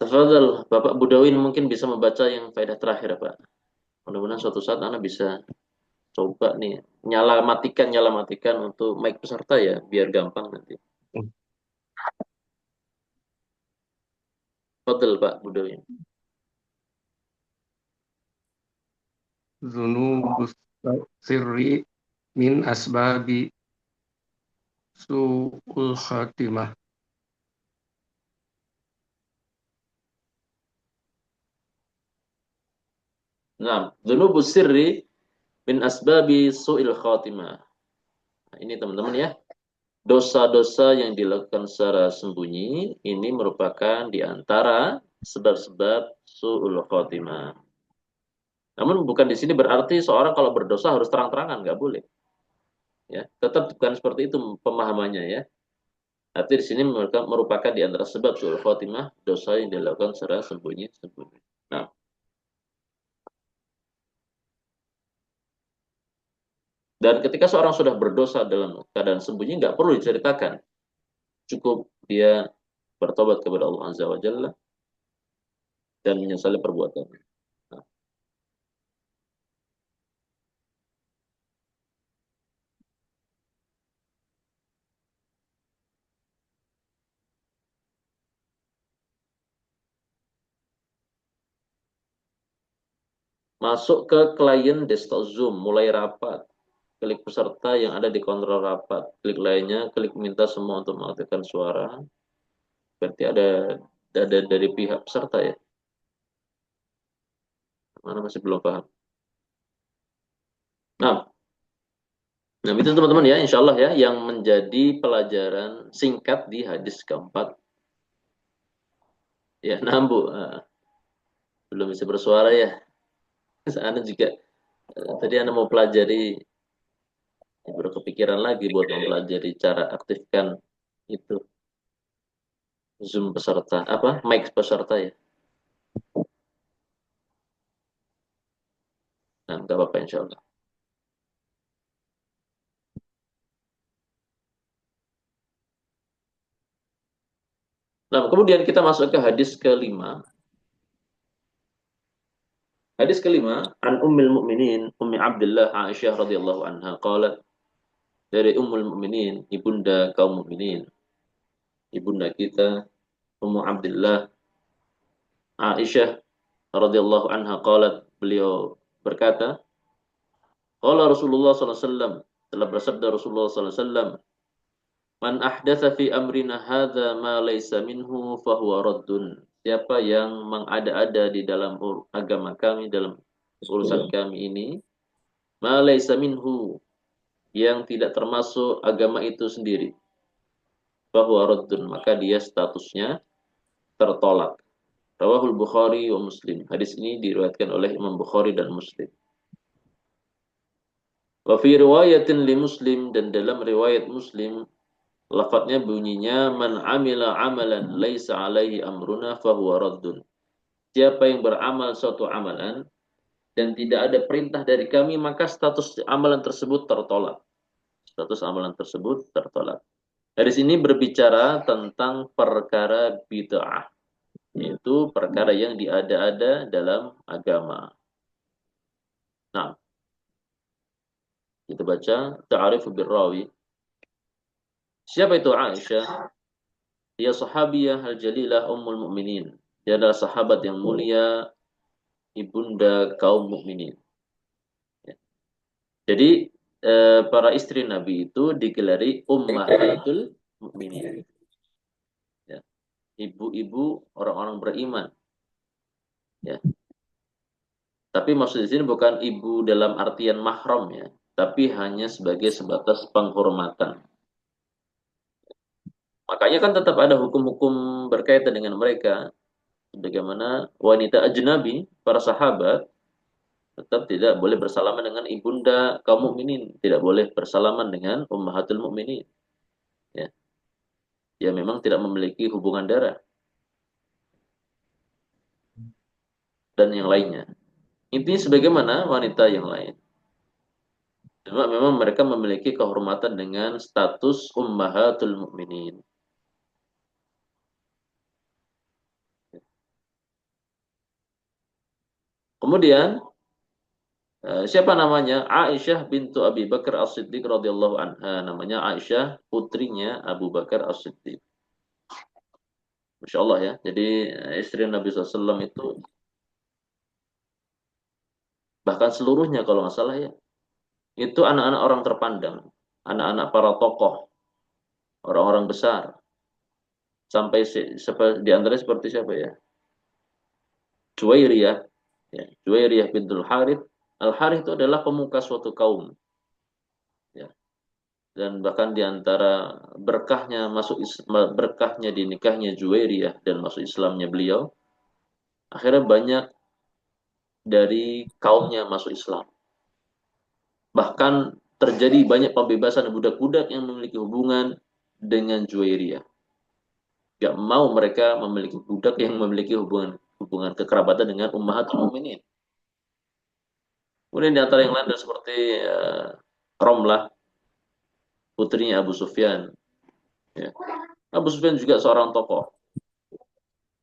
Tafadhal, Bapak Budawin mungkin bisa membaca yang faedah terakhir, Pak. Mudah-mudahan suatu saat Anda bisa coba nih, nyala matikan untuk mic peserta ya, biar gampang nanti. Fadhal, Pak Budawin. Dzunubus sirri min asbabi su'ul khatimah. Nah, dzunubus sirri min asbabi su'il khatimah. Nah, ini teman-teman ya. Dosa-dosa yang dilakukan secara sembunyi ini merupakan di antara sebab-sebab su'ul khatimah. Namun bukan di sini berarti seorang kalau berdosa harus terang-terangan, nggak boleh. Ya, tetap bukan seperti itu pemahamannya ya. Tapi di sini merupakan di antara sebab su'ul khatimah dosa yang dilakukan secara sembunyi-sembunyi. Nah, dan ketika seorang sudah berdosa dalam keadaan sembunyi, nggak perlu diceritakan. Cukup dia bertobat kepada Allah Azza wa Jalla dan menyesali perbuatannya. Nah, masuk ke klien desktop Zoom, mulai rapat. Klik peserta yang ada di kontrol rapat. Klik lainnya, klik minta semua untuk mengaktifkan suara. Berarti ada dari pihak peserta ya. Mana masih belum paham. Nah, nah itu teman-teman ya, insya Allah ya, yang menjadi pelajaran singkat di hadis keempat. Ya, nambu. Belum bisa bersuara ya. Anda juga, tadi Anda mau pelajari, baru kepikiran lagi buat mempelajari cara aktifkan itu Zoom peserta, apa, mic peserta ya. Nah, nggak apa-apa insya Allah. Nah, kemudian kita masuk ke hadis kelima. Hadis kelima, an Ummul Mukminin Ummi Abdullah Aisyah radhiyallahu anha qalat, dari Ummul Mukminin, ibunda kaum mukminin, ibunda kita Ummu Abdullah Aisyah radhiyallahu anha qalat, beliau berkata, qala Rasulullah sallallahu alaihi wasallam, telah bersabda Rasulullah sallallahu alaihi wasallam, man ahdatsa fi amrina hadza ma laysa minhu fahuwa raddun. Siapa yang mengada-ada di dalam agama kami, dalam urusan kami ini, ma laysa minhu, yang tidak termasuk agama itu sendiri, fahuwa raddun, maka dia statusnya tertolak. Rawahul Bukhari wa Muslim. Hadis ini diriwayatkan oleh Imam Bukhari dan Muslim. Wa fi riwayatin li Muslim, dan dalam riwayat Muslim lafadznya bunyinya man amila amalan laisa alaihi amruna fahuwa raddun. Siapa yang beramal suatu amalan dan tidak ada perintah dari kami, maka status amalan tersebut tertolak. Status amalan tersebut tertolak. Dari sini berbicara tentang perkara bid'ah, yaitu perkara yang diada-ada dalam agama. Nah, kita baca ta'arif birrawi. Siapa itu Aisyah? Dia sahabiyah al-jalilah ummul mukminin. Dia adalah sahabat yang mulia, ibunda kaum mukminin. Ya. Jadi para istri Nabi itu digelari ummahatul mukminin. Ya. Ibu-ibu orang-orang beriman. Ya. Tapi maksud di sini bukan ibu dalam artian mahram ya, tapi hanya sebagai sebatas penghormatan. Makanya kan tetap ada hukum-hukum berkaitan dengan mereka. Bagaimana wanita ajnabi, para sahabat, tetap tidak boleh bersalaman dengan ibunda kaum mukminin, tidak boleh bersalaman dengan ummahatul mukminin. Ya, ya memang tidak memiliki hubungan darah dan yang lainnya. Intinya sebagaimana wanita yang lain. Cuma memang mereka memiliki kehormatan dengan status ummahatul mukminin. Kemudian siapa namanya? Aisyah bintu Abi Bakar As-Siddiq radhiyallahu anha. Namanya Aisyah, putrinya Abu Bakar As-Siddiq. Masya Allah ya. Jadi istri Nabi SAW itu bahkan seluruhnya kalau nggak salah ya, itu anak-anak orang terpandang, anak-anak para tokoh, orang-orang besar. Sampai di antaranya seperti siapa ya? Juwairiyah, ya. Juwairiyah bintul Harith. Al-Harith itu adalah pemuka suatu kaum. Ya. Dan bahkan di antara berkahnya di nikahnya Juwairiyah dan masuk Islamnya beliau, akhirnya banyak dari kaumnya masuk Islam. Bahkan terjadi banyak pembebasan budak-budak yang memiliki hubungan dengan Juwairiyah. Gak mau mereka memiliki budak yang memiliki hubungan kekerabatan dengan ummahatul mukminin. Kemudian di antara yang lain seperti Romlah, putrinya Abu Sufyan. Ya. Abu Sufyan juga seorang tokoh.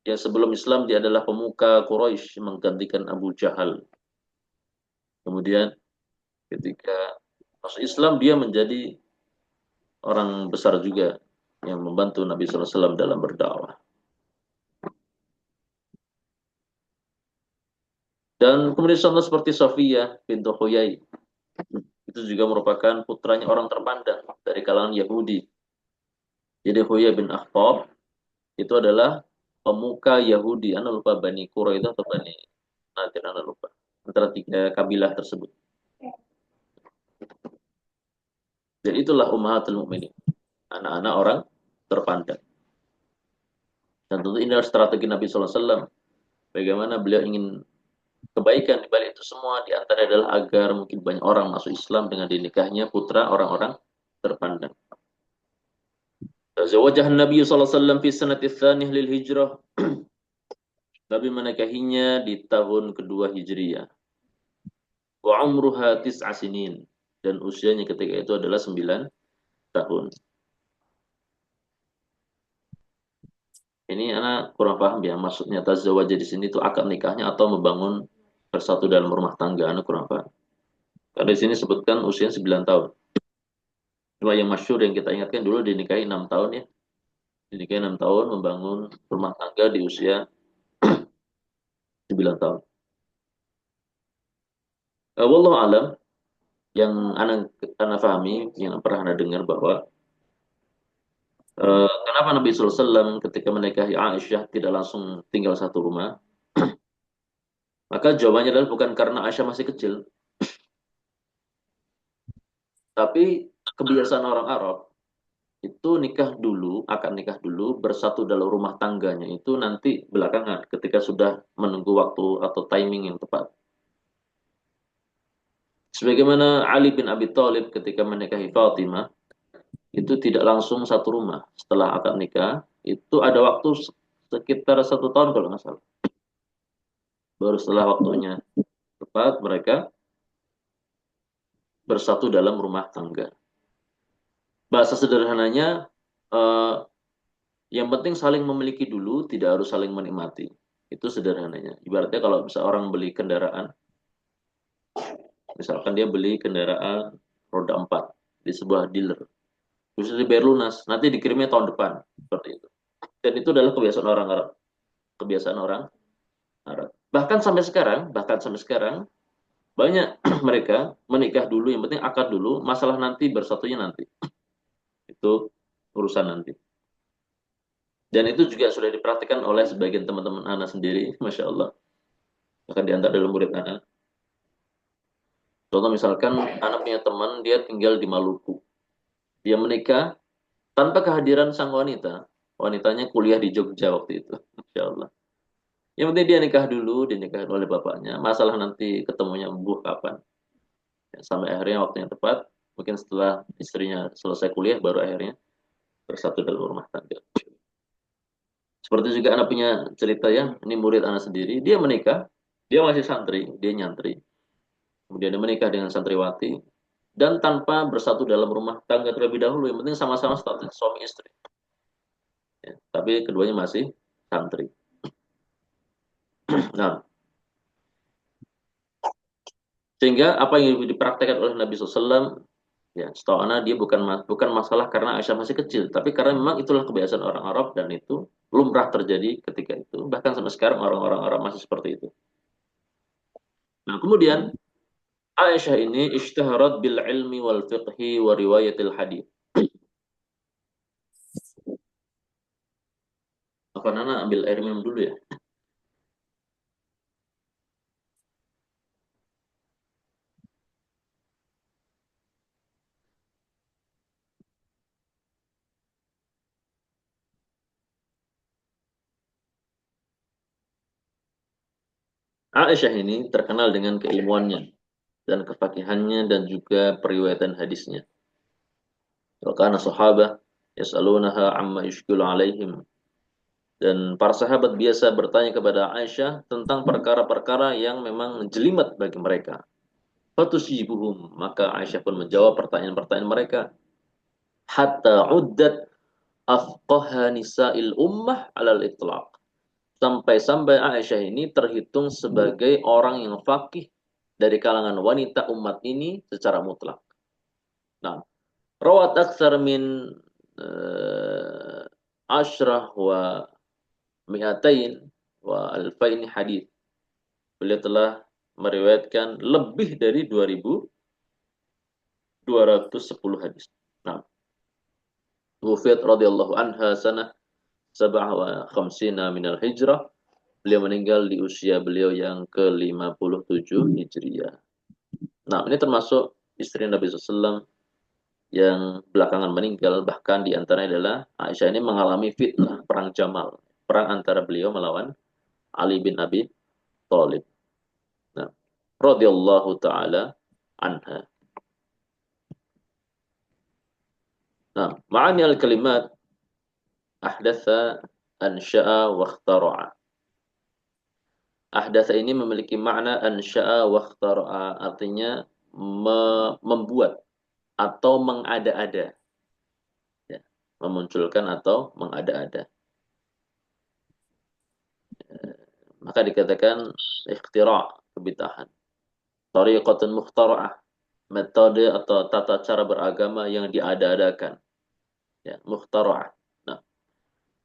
Ya, sebelum Islam dia adalah pemuka Quraisy menggantikan Abu Jahal. Kemudian ketika masuk Islam dia menjadi orang besar juga yang membantu Nabi SAW dalam berdakwah. Dan kemudian contoh seperti Sofia bintu Huyai. Itu juga merupakan putranya orang terpandang dari kalangan Yahudi. Jadi Huyai bin Akhtab itu adalah pemuka Yahudi. Anda lupa Bani Quraidah atau Bani Nadir, Anda lupa. Antara tiga kabilah tersebut. Dan itulah ummahatul mukminin. Anak-anak orang terpandang. Dan tentu ini adalah strategi Nabi SAW. Bagaimana beliau ingin kebaikan di balik itu semua, di antara adalah agar mungkin banyak orang masuk Islam dengan dinikahnya putra orang-orang terpandang. Zawajah Nabi SAW fi sanati tsanih lil hijrah. Nabi menikahinya di tahun kedua Hijriyah. Wa umruha tis'a sinin. Dan usianya ketika itu adalah 9 tahun. Ini anak kurang paham ya, maksudnya tazawwaj di sini itu akad nikahnya atau membangun bersatu dalam rumah tangga, anak kurang paham. Karena di sini sebutkan usia 9 tahun. Cuma yang masyhur yang kita ingatkan dulu dinikahi 6 tahun ya. Dinikahi 6 tahun membangun rumah tangga di usia 9 tahun. Wallahu alam, yang anak pahami, yang pernah anda dengar bahwa kenapa Nabi SAW ketika menikahi Aisyah tidak langsung tinggal satu rumah? Maka jawabannya adalah bukan karena Aisyah masih kecil, tapi kebiasaan orang Arab itu akad nikah dulu, bersatu dalam rumah tangganya itu nanti belakangan ketika sudah menunggu waktu atau timing yang tepat. Sebagaimana Ali bin Abi Thalib ketika menikahi Fatimah, itu tidak langsung satu rumah. Setelah akad nikah, itu ada waktu sekitar 1 tahun kalau nggak salah. Baru setelah waktunya tepat, mereka bersatu dalam rumah tangga. Bahasa sederhananya, yang penting saling memiliki dulu, tidak harus saling menikmati. Itu sederhananya. Ibaratnya kalau bisa orang beli kendaraan, misalkan dia beli kendaraan roda 4 di sebuah dealer, terus dibayar lunas, nanti dikirimnya tahun depan, seperti itu. Dan itu adalah kebiasaan orang Arab. Kebiasaan orang Arab. Bahkan sampai sekarang, banyak mereka menikah dulu, yang penting akad dulu, masalah nanti bersatunya nanti. Itu urusan nanti. Dan itu juga sudah diperhatikan oleh sebagian teman-teman anak sendiri, Masya Allah. Bahkan diantar dalam murid anak. Contoh misalkan anak punya teman, dia tinggal di Maluku. Dia menikah tanpa kehadiran sang wanita. Wanitanya kuliah di Jogja waktu itu, Masya Allah. Yang penting dia nikah dulu, dinikahin oleh bapaknya. Masalah nanti ketemunya embuh kapan. Ya, sampai akhirnya waktu yang tepat, mungkin setelah istrinya selesai kuliah, baru akhirnya bersatu dalam rumah tangga. Seperti juga anak punya cerita ya, ini murid anak sendiri, dia menikah, dia masih santri, dia nyantri. Kemudian dia menikah dengan santriwati, dan tanpa bersatu dalam rumah tangga terlebih dahulu, yang penting sama-sama status suami istri. Ya, tapi keduanya masih santri. Nah, sehingga apa yang dipraktekkan oleh Nabi SAW, ya, setahu ana dia bukan masalah karena Aisyah masih kecil, tapi karena memang itulah kebiasaan orang Arab dan itu lumrah terjadi ketika itu. Bahkan sampai sekarang orang-orang Arab masih seperti itu. Nah, kemudian Aisyah ini ishtaharat bil ilmi wal fiqhi wa riwayatil hadith. Apa Nana ambil air minum dulu ya? Aisyah ini terkenal dengan keilmuannya dan kefakihannya dan juga periwayatan hadisnya. Karena sahabat yas'alunaha amma yushkilu alaihim. Dan para sahabat biasa bertanya kepada Aisyah tentang perkara-perkara yang memang jelimet bagi mereka. Fatusibuhum, maka Aisyah pun menjawab pertanyaan-pertanyaan mereka. Hatta uddat afqaha nisa'il ummah alal itlaq. Sampai-sampai Aisyah ini terhitung sebagai orang yang faqih dari kalangan wanita umat ini secara mutlak. Nah, rawat aktsar min asyrah wa mi'atain wa alfain hadis. Beliau telah meriwayatkan lebih dari 2210 hadis. Nah, Wufiyat radhiyallahu anha sanah 57 minal hijrah. Beliau meninggal di usia beliau yang ke-57 Hijriah. Nah, ini termasuk istri Nabi SAW yang belakangan meninggal. Bahkan di antaranya adalah Aisyah ini mengalami fitnah perang Jamal. Perang antara beliau melawan Ali bin Abi Thalib. Nah, radhiyallahu taala anha. Nah, ma'ani al-kalimat ahdatha, ansya'a, wa ikhtara'a. Ahdatha ini memiliki makna ansya'a wa ikhtara'a, artinya membuat atau mengada-ada. Ya, memunculkan atau mengada-ada. Maka dikatakan ikhtira', kebid'ahan. Tariqatun mukhtara'ah, metode atau tata cara beragama yang diada-adakan. Ya, mukhtara'ah. Nah,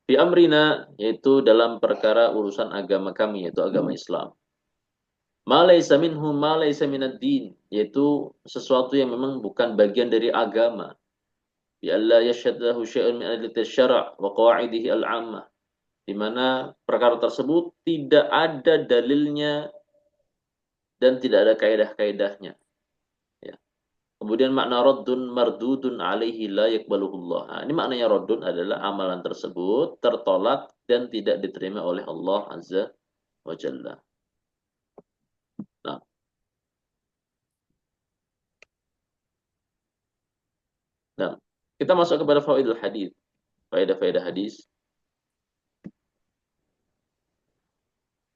fi amrina, yaitu dalam perkara urusan agama kami, yaitu agama Islam. Ma laysa minhu ma laysa minad din, yaitu sesuatu yang memang bukan bagian dari agama. Bi alla yashhadahu syai'un min adillati syara' wa qawa'idihi al-'ammah. Di mana perkara tersebut tidak ada dalilnya dan tidak ada kaidah-kaidahnya. Ya. Kemudian makna raddun mardudun alaihi la yakbaluhullah. Nah, ini maknanya raddun adalah amalan tersebut tertolak dan tidak diterima oleh Allah Azza wa Jalla. Nah, nah, kita masuk kepada fawaidul hadis. Faedah-faedah hadis.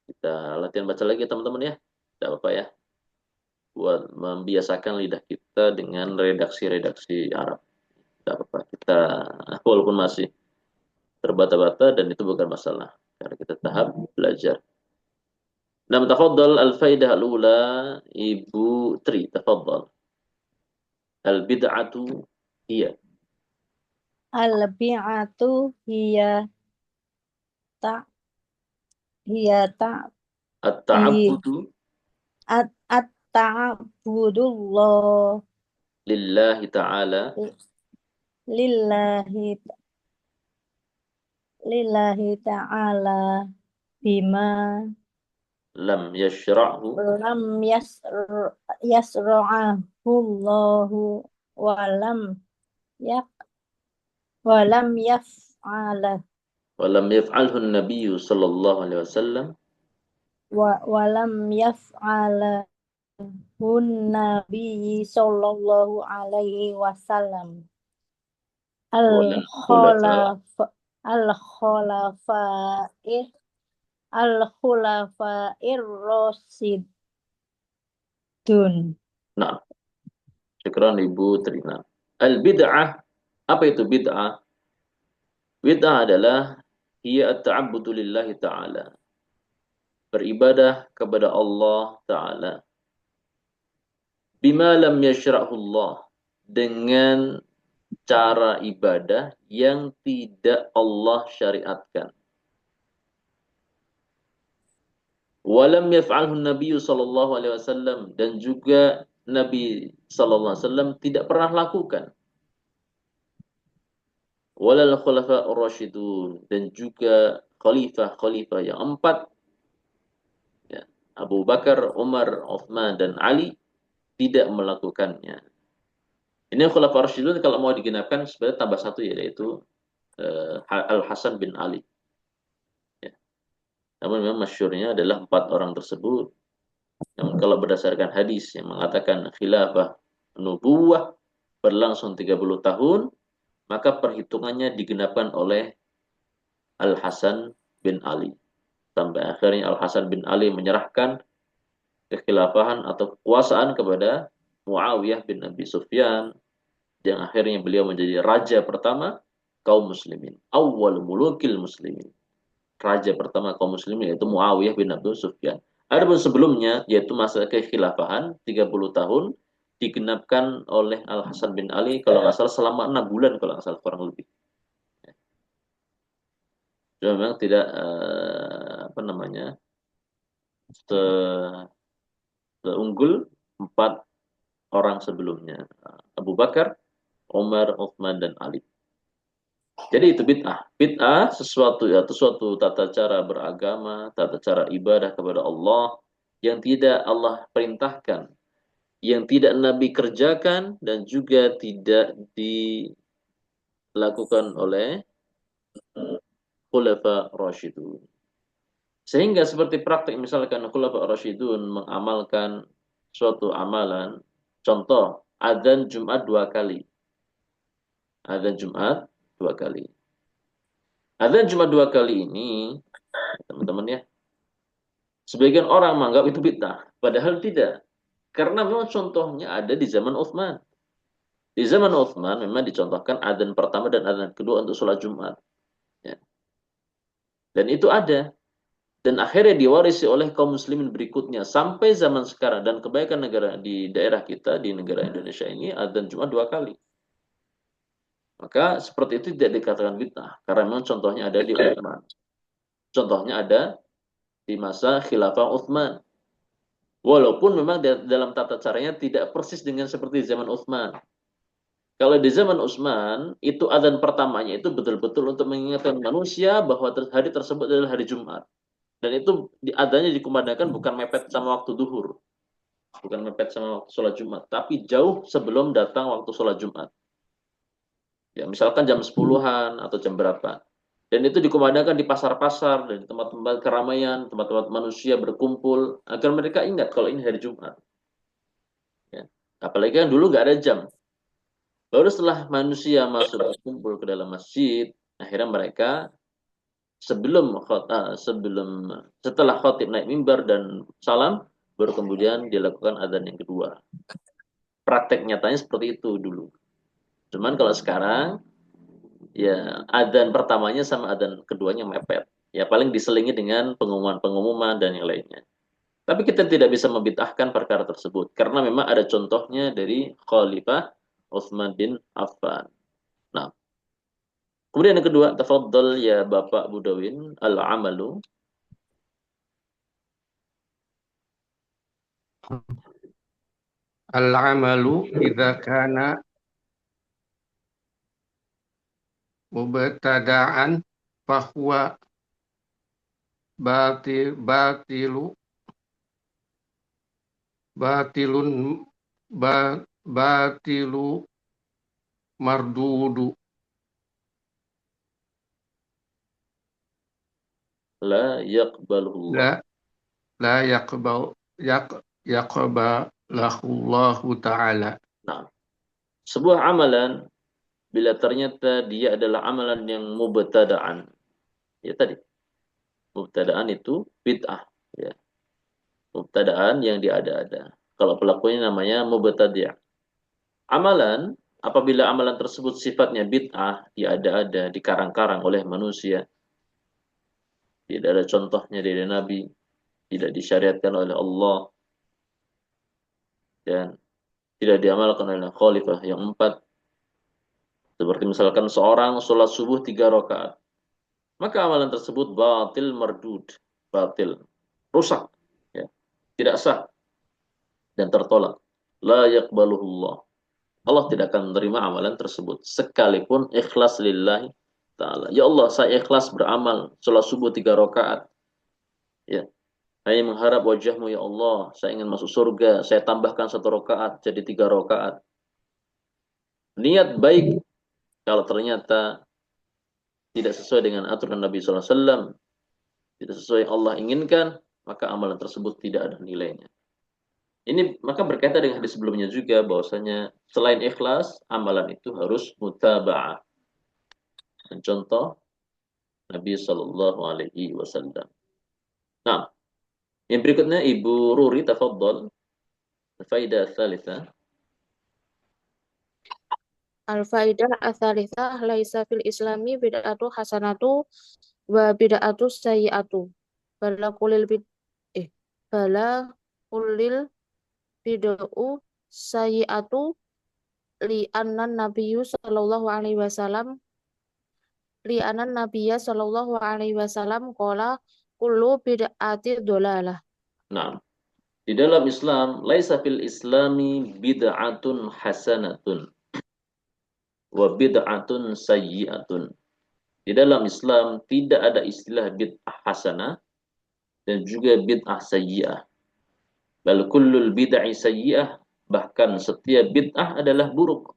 Kita latihan baca lagi teman-teman ya. Tidak apa-apa ya. Buat membiasakan lidah kita dengan redaksi-redaksi Arab. Tidak apa-apa. Kita walaupun masih terbata-bata dan itu bukan masalah karena kita tahap belajar. Nam tafadhal al-faidah al-ula Ibu Tri, tafadhal. Al-bid'atu hiya Al-bi'atu hiya ta hiya ta hi at-ta'abbudu at-ta'budullah lillahi ta'ala lillahi lillahi ta'ala bima lam yashra'hu lam yasra'ahullahu walam yak walam yaf'ala wa lam yaf'alhu an-nabiyyu sallallahu alaihi wasallam walam yaf'ala hun nabi sallallahu alaihi wasallam al wala khulafa khulaf al khulafa'ir al khulafa'ir rasidun. Nah, syukran Ibu Trina. Al-bid'ah, apa itu bid'ah? Bid'ah adalah hiya at-ta'abbudu lillahi ta'ala. Beribadah kepada Allah Ta'ala. Bima lam yashra'hu Allah. Dengan cara ibadah yang tidak Allah syariatkan. Walam yaf'alhu Nabi sallallahu alaihi wasallam, dan juga Nabi sallallahu alaihi wasallam tidak pernah lakukan. Walal khulafa ar-rasyidun, dan juga khalifah-khalifah yang 4, ya, Abu Bakar, Umar, Uthman, dan Ali tidak melakukannya. Ini khulafa ar-rasyidun kalau mau digenapkan sebenarnya tambah 1 yaitu Al-Hasan bin Ali. Ya. Namun memang masyhurnya adalah 4 orang tersebut. Namun kalau berdasarkan hadis yang mengatakan khilafah nubuwah berlangsung 30 tahun, maka perhitungannya digenapkan oleh Al-Hasan bin Ali. Sampai akhirnya Al-Hasan bin Ali menyerahkan kekhilafahan atau kekuasaan kepada Muawiyah bin Abi Sufyan, yang akhirnya beliau menjadi raja pertama kaum muslimin. Awwal mulukil muslimin. Raja pertama kaum muslimin yaitu Muawiyah bin Abi Sufyan. Adapun sebelumnya yaitu masa kekhilafahan 30 tahun digenapkan oleh Al-Hasan bin Ali kalau nggak salah selama 6 bulan kalau nggak salah kurang lebih. Cuma memang tidak apa namanya seunggul 4 orang sebelumnya, Abu Bakar, Umar, Uthman, dan Ali. Jadi itu bid'ah. Bid'ah sesuatu tata cara beragama, tata cara ibadah kepada Allah yang tidak Allah perintahkan, yang tidak Nabi kerjakan, dan juga tidak dilakukan oleh khulafa rasyidun. Sehingga seperti praktik misalkan khulafa rasyidun mengamalkan suatu amalan, contoh adzan Jumat 2 kali. Adzan Jumat 2 kali. Adzan Jumat 2 kali ini, teman-teman ya, sebagian orang menganggap itu bid'ah, padahal tidak. Karena memang contohnya ada di zaman Utsman. Di zaman Utsman memang dicontohkan adzan pertama dan adzan kedua untuk sholat Jumat. Ya. Dan itu ada. Dan akhirnya diwarisi oleh kaum muslimin berikutnya sampai zaman sekarang, dan kebaikan negara di daerah kita di negara Indonesia ini adzan Jumat 2 kali. Maka seperti itu tidak dikatakan bid'ah karena memang contohnya ada di Utsman. Contohnya ada di masa khilafah Utsman. Walaupun memang dalam tata caranya tidak persis dengan seperti zaman Utsman. Kalau di zaman Utsman itu adzan pertamanya itu betul-betul untuk mengingatkan manusia bahwa hari tersebut adalah hari Jumat. Dan itu adanya dikumandangkan bukan mepet sama waktu duhur. Bukan mepet sama waktu sholat Jumat. Tapi jauh sebelum datang waktu sholat Jumat. Ya, misalkan jam 10-an atau jam berapa. Dan itu dikumandangkan di pasar-pasar, dan di tempat-tempat keramaian, tempat-tempat manusia berkumpul. Agar mereka ingat kalau ini hari Jumat. Ya. Apalagi kan dulu nggak ada jam. Baru setelah manusia masuk berkumpul ke dalam masjid, akhirnya mereka setelah khotib naik mimbar dan salam, baru kemudian dilakukan adzan yang kedua. Praktek nyatanya seperti itu dulu. Cuman kalau sekarang ya adzan pertamanya sama adzan keduanya mepet. Ya paling diselingi dengan pengumuman-pengumuman dan yang lainnya. Tapi kita tidak bisa membid'ahkan perkara tersebut karena memang ada contohnya dari Khalifah Utsman bin Affan. Nah, kemudian yang kedua, tafadhal ya Bapak Budawin, al-amalu. Al-amalu idza kana mubtada'an fahuwa batilu batilun batilu mardudu La yaqbalullah. la la yaqbalahullahu ta'ala. Nah, sebuah amalan bila ternyata dia adalah amalan yang mubtada'an. Ya tadi, mubtada'an itu bid'ah. Ya. Mubtada'an yang diada-ada. Kalau pelakunya namanya mubtadi'. Amalan, apabila amalan tersebut sifatnya bid'ah, diada-ada, dikarang-karang oleh manusia, tidak ada contohnya dari Nabi, tidak disyariatkan oleh Allah, dan tidak diamalkan oleh khalifah yang empat, seperti misalkan seorang sholat subuh 3 rakaat, maka amalan tersebut batil mardud, batil, rusak, ya, tidak sah dan tertolak. La yaqbaluhullah. Allah tidak akan menerima amalan tersebut sekalipun ikhlas lillahi ta'ala. Ya Allah, saya ikhlas beramal sholat subuh 3 rakaat. Ya, hanya mengharap wajahmu ya Allah. Saya ingin masuk surga. Saya tambahkan 1 rakaat jadi 3 rakaat. Niat baik kalau ternyata tidak sesuai dengan aturan Nabi SAW, tidak sesuai yang Allah inginkan, maka amalan tersebut tidak ada nilainya. Ini maka berkaitan dengan hadis sebelumnya juga bahwasanya selain ikhlas, amalan itu harus mutaba'ah. Contoh Nabi Shallallahu Alaihi Wasallam. Nah, yang berikutnya Ibu Ruri, tafadhol. Faidah tsalitsa. Al-faidah ats-tsalitsah laisa fil islami bid'atu hasanatu wa bid'atu sayyi'atu. Bala kulil bid bala kulil bid'u sayyi'atu li annan nabiyyu sallallahu alaihi wasallam qala kullu bid'ati dhalalah. Nah, di dalam Islam, laisa fil islami bid'atun hasanatun wa bid'atun sayyi'atun. Di dalam Islam tidak ada istilah bid'ah hasanah dan juga bid'ah sayyi'ah. Bal kullul bid'ah sayyi'ah, bahkan setiap bid'ah adalah buruk.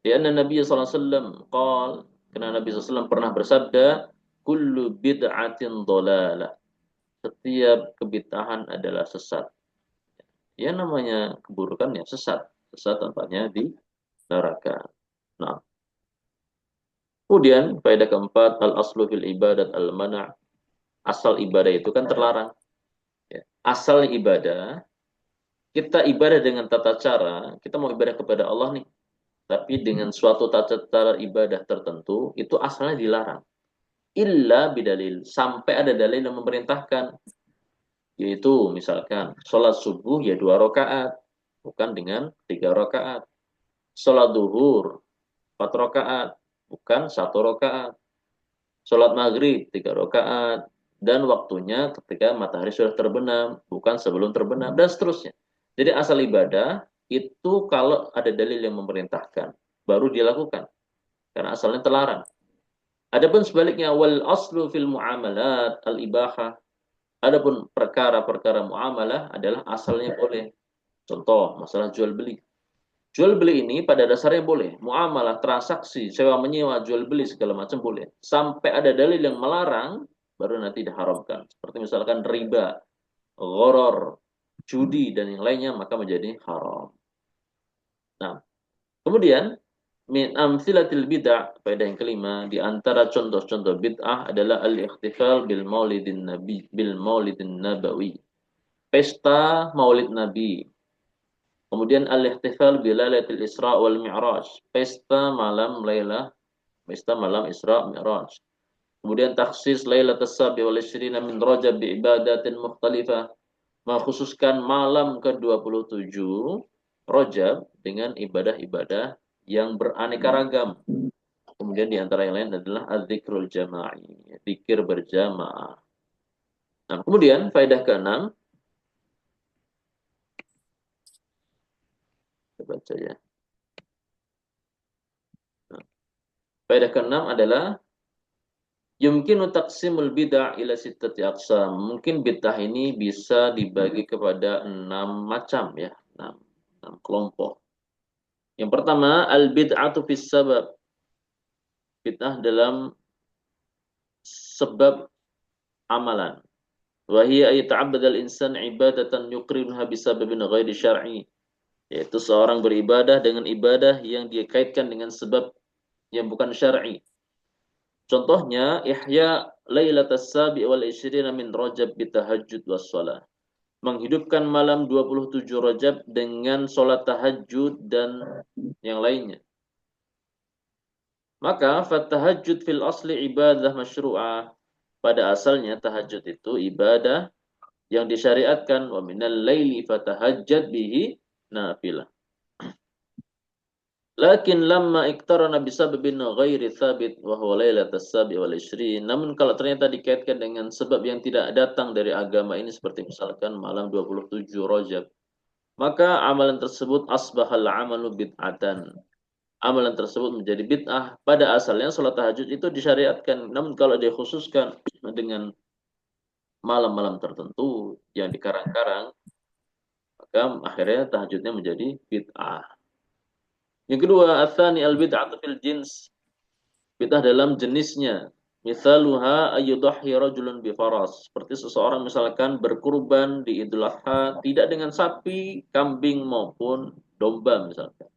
Karena Nabi SAW karena Nabi SAW pernah bersabda, kullu bid'atin dhalalah. Setiap kebid'ahan adalah sesat. Ya namanya keburukan ya sesat. Sesat tempatnya di neraka. Nah, kemudian faedah keempat, al-aslu fil ibadat al-mana'. Asal ibadah itu kan terlarang. Ya. Asal ibadah, kita ibadah dengan tata cara, kita mau ibadah kepada Allah nih, tapi dengan suatu tata cara ibadah tertentu, itu asalnya dilarang. Illa bidalil, sampai ada dalil yang memerintahkan. Yaitu misalkan, sholat subuh ya 2 rakaat, bukan dengan 3 rakaat. Sholat duhur, 4 rakaat, bukan 1 rakaat. Sholat maghrib, 3 rakaat, dan waktunya ketika matahari sudah terbenam, bukan sebelum terbenam, dan seterusnya. Jadi asal ibadah, itu kalau ada dalil yang memerintahkan, baru dilakukan. Karena asalnya terlarang. Adapun sebaliknya, wal aslu fil muamalat al-ibahah. Adapun perkara-perkara muamalah adalah asalnya boleh. Contoh, masalah jual beli. Jual beli ini pada dasarnya boleh. Muamalah, transaksi, sewa menyewa, jual beli segala macam boleh. Sampai ada dalil yang melarang, baru nanti diharamkan. Seperti misalkan riba, gharar, judi, dan yang lainnya, maka menjadi haram. Nah, kemudian min amsilatil bid'ah, faedah yang kelima, di antara contoh-contoh bid'ah adalah al-ikhtifal bil maulidin nabawi. Pesta Maulid Nabi. Kemudian al-ihtifal bi lailatul Isra wal Mi'raj, pesta malam Isra Mi'raj. Kemudian takhsis lailatul Sabi wal Ishrina min Rajab bi ibadatin mukhtalifah, mengkhususkan malam ke-27 Rajab dengan ibadah-ibadah yang beraneka ragam. Kemudian di antara yang lain adalah az-zikrul jama'i, zikir berjamaah. Nah, kemudian faedah ke-6, kita baca ya. Nah, faedah ke-6 adalah yumkinu taqsimul bid'ah ila sittati aqsam. Mungkin bid'ah ini bisa dibagi kepada 6 macam ya, 6 kelompok. Yang pertama, al-bid'atu fis sabab. Bid'ah dalam sebab amalan. Wa hiya ay ta'abbadal insan ibadatan yuqrinha bisababin ghairi syar'i. Yaitu seorang beribadah dengan ibadah yang dia kaitkan dengan sebab yang bukan syar'i. Contohnya, ihya lailatas sabi wal isyrina min Rajab bitahajjud was shalah. Menghidupkan malam 27 Rajab dengan sholat tahajud dan yang lainnya. Maka fatahajud fil asli ibadah masyru'ah. Pada asalnya tahajud itu ibadah yang disyariatkan. Wa minal laili fatahajjad bihi nafilah. Lakin lamma iktarana bisababin ghairi thabit wa huwa lailatus sabi wal ishrin. Namun kalau ternyata dikaitkan dengan sebab yang tidak datang dari agama ini seperti misalkan malam 27 Rajab, maka amalan tersebut asbahal amalu bid'atan. Amalan tersebut menjadi bid'ah. Pada asalnya salat tahajud itu disyariatkan, namun kalau dikhususkan dengan malam-malam tertentu yang dikarang-karang, maka akhirnya tahajudnya menjadi bid'ah. Yang kedua, atsani al-bid'atu fil jins. Bid'ah dalam jenisnya. Misaluha ayyudahhi rajulun bi faras. Seperti seseorang misalkan berkurban di Idul Adha tidak dengan sapi, kambing maupun domba misalkan.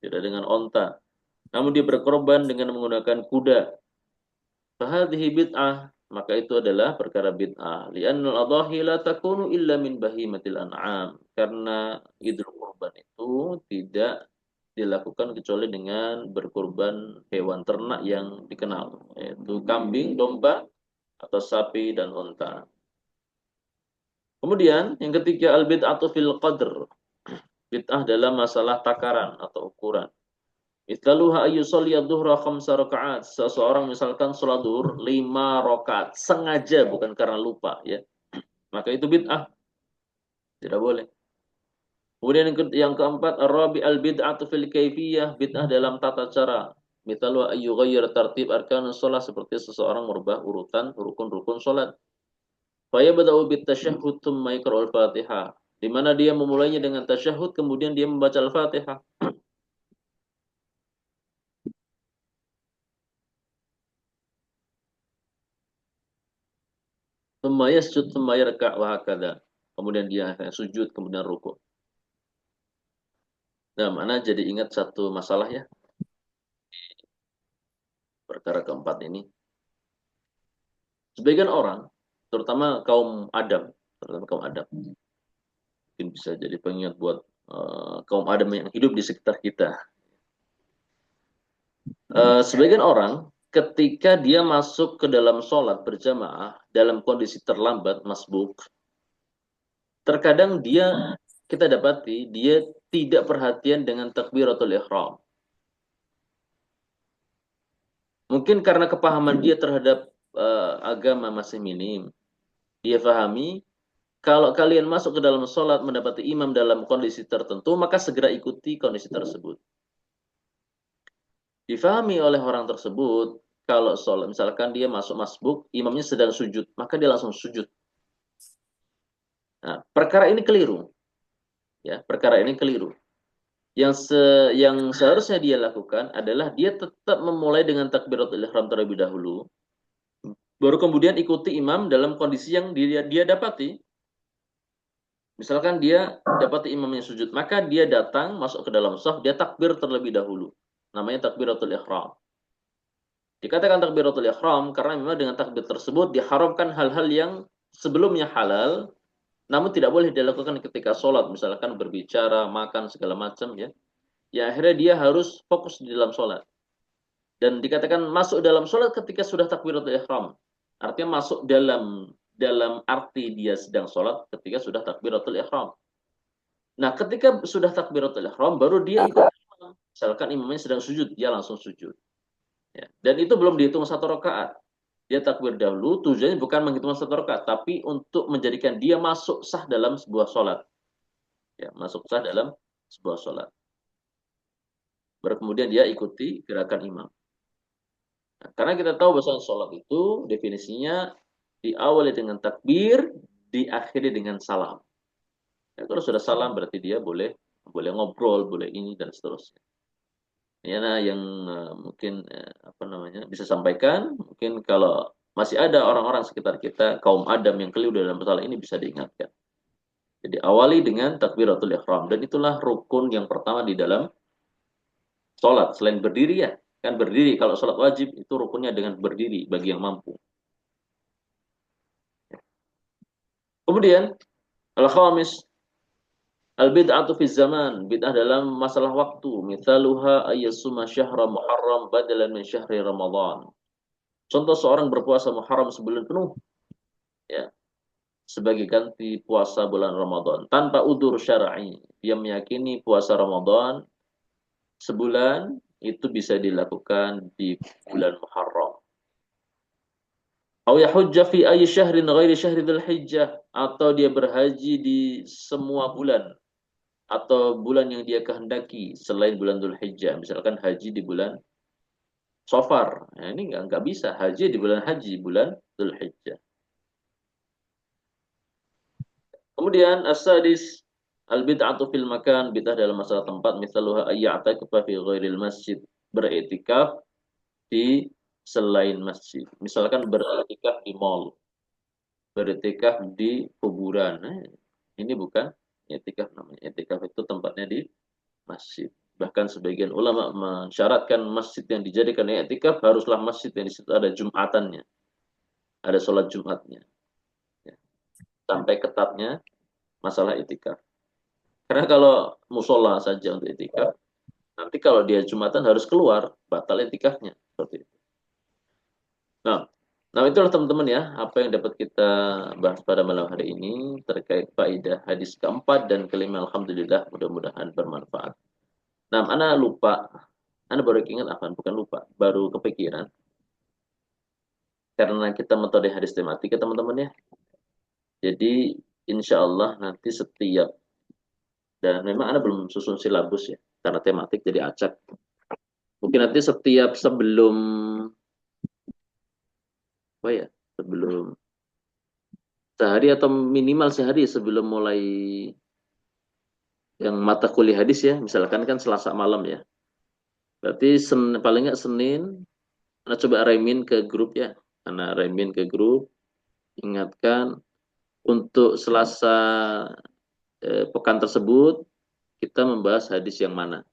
Tidak dengan onta. Namun dia berkorban dengan menggunakan kuda. Fahadhihi bid'ah. Maka itu adalah perkara bid'ah. Li'annal adhahi la takunu illa min bahimatil an'am. Karena idul kurban itu tidak dilakukan kecuali dengan berkurban hewan ternak yang dikenal, yaitu kambing, domba, atau sapi dan unta. Kemudian yang ketiga, al-bid'atu fil qadr. Bid'ah dalam masalah takaran atau ukuran. Itlaluha ayyusalli adh-dhuhra 5 rakaat. Seseorang misalkan salat zuhur 5 rakaat sengaja, bukan karena lupa ya. Maka itu bid'ah. Tidak boleh. Kemudian yang keempat, ar-rabi al-bid'atu fil kaifiyah, bid'ah dalam tata cara. Mithal wa ayyughayyir tartib arkanus shalah, seperti seseorang merubah urutan rukun-rukun salat. Fa yabda'u bit tasyahhud tsumma yaqra'ul Fatihah. Di mana dia memulainya dengan tasyahud kemudian dia membaca Al-Fatihah. Tsumma yasjud tsumma yarka' wa hakadha. Kemudian dia akan sujud kemudian rukuk. Nah, mana jadi ingat satu masalah ya. Perkara keempat ini. Sebagian orang, terutama kaum Adam, mungkin bisa jadi pengingat buat kaum Adam yang hidup di sekitar kita. Sebagian orang, ketika dia masuk ke dalam sholat berjamaah dalam kondisi terlambat, masbuk, terkadang kita dapati dia tidak perhatian dengan takbiratul ihram. Mungkin karena kepahaman dia terhadap agama masih minim. Dia pahami, kalau kalian masuk ke dalam sholat mendapati imam dalam kondisi tertentu, maka segera ikuti kondisi tersebut. Difahami oleh orang tersebut, kalau sholat, misalkan dia masuk masbuk, imamnya sedang sujud, maka dia langsung sujud. Nah, perkara ini keliru. Ya, perkara ini keliru. Yang seharusnya dia lakukan adalah dia tetap memulai dengan takbiratul ihram terlebih dahulu, baru kemudian ikuti imam dalam kondisi yang dia dapati. Misalkan dia dapati imamnya sujud, maka dia datang masuk ke dalam shaf, dia takbir terlebih dahulu. Namanya takbiratul ihram. Dikatakan takbiratul ihram karena memang dengan takbir tersebut diharamkan hal-hal yang sebelumnya halal namun tidak boleh dilakukan ketika sholat, misalkan berbicara, makan, segala macam ya. Ya akhirnya dia harus fokus di dalam sholat. Dan dikatakan masuk dalam sholat ketika sudah takbiratul ihram. Artinya masuk dalam arti dia sedang sholat ketika sudah takbiratul ihram. Nah, ketika sudah takbiratul ihram, baru dia ikut imam. Misalkan imamnya sedang sujud, dia langsung sujud. Ya. Dan itu belum dihitung satu rakaat. Dia takbir dahulu, tujuannya bukan menghitung satu rakaat, tapi untuk menjadikan dia masuk sah dalam sebuah sholat. Ya, masuk sah dalam sebuah sholat. Baru kemudian dia ikuti gerakan imam. Nah, karena kita tahu bahwa sholat itu definisinya diawali dengan takbir, diakhiri dengan salam. Ya, kalau sudah salam berarti dia boleh ngobrol, boleh ini dan seterusnya. Ya, nah, yang mungkin apa namanya bisa sampaikan, mungkin kalau masih ada orang-orang sekitar kita kaum Adam yang keliru dalam masalah ini bisa diingatkan. Jadi awali dengan takbiratul ihram dan itulah rukun yang pertama di dalam sholat selain berdiri ya. Kan berdiri kalau sholat wajib itu rukunnya dengan berdiri bagi yang mampu. Kemudian al-khamis al-bid'atu fi zaman, bid'ah dalam masalah waktu. Mithaluha ayyasuma syahra Muharram badalan min syahri Ramadan. Contoh seorang berpuasa Muharram sebulan penuh ya, sebagai ganti puasa bulan Ramadan tanpa udzur syar'i. Dia meyakini puasa Ramadan sebulan itu bisa dilakukan di bulan Muharram. Aw yahujja fi ayyi syahrin ghairi syahri Dzulhijjah, atau dia berhaji di semua bulan atau bulan yang dia kehendaki selain bulan Dzulhijjah. Misalkan haji di bulan Safar. Nah, ini nggak bisa haji di bulan Dzulhijjah. Kemudian as-sadis al-bid'atu fil makan, bid'ah dalam masalah tempat, misaluha ayya'takifa fi ghairil masjid, beriktikaf di selain masjid. Misalkan beriktikaf di mall, beriktikaf di kuburan. Nah, ini bukan iktikaf namanya. Iktikaf itu tempatnya di masjid. Bahkan sebagian ulama mensyaratkan masjid yang dijadikan iktikaf haruslah masjid yang di situ ada Jumatannya, ada sholat Jumatnya. Ya. Sampai ketatnya masalah iktikaf. Karena kalau musola saja untuk iktikaf, nanti kalau dia Jumatan harus keluar, batal iktikafnya. Seperti itu. Nah itulah teman-teman ya, apa yang dapat kita bahas pada malam hari ini terkait faedah hadis keempat dan kelima. Alhamdulillah, mudah-mudahan bermanfaat. Nah, Ana lupa, Ana baru ingat apa? Bukan lupa, baru kepikiran. Karena kita metode hadis tematik ya teman-teman ya. Jadi insya Allah nanti setiap, dan memang Ana belum susun silabus ya, karena tematik jadi acak. Mungkin nanti setiap sebelum sehari atau minimal sehari sebelum mulai yang mata kuliah hadis ya, misalkan kan Selasa malam ya. Berarti paling nggak Senin, Anda coba remin ke grup ya. Anda remin ke grup, ingatkan untuk Selasa pekan tersebut kita membahas hadis yang mana.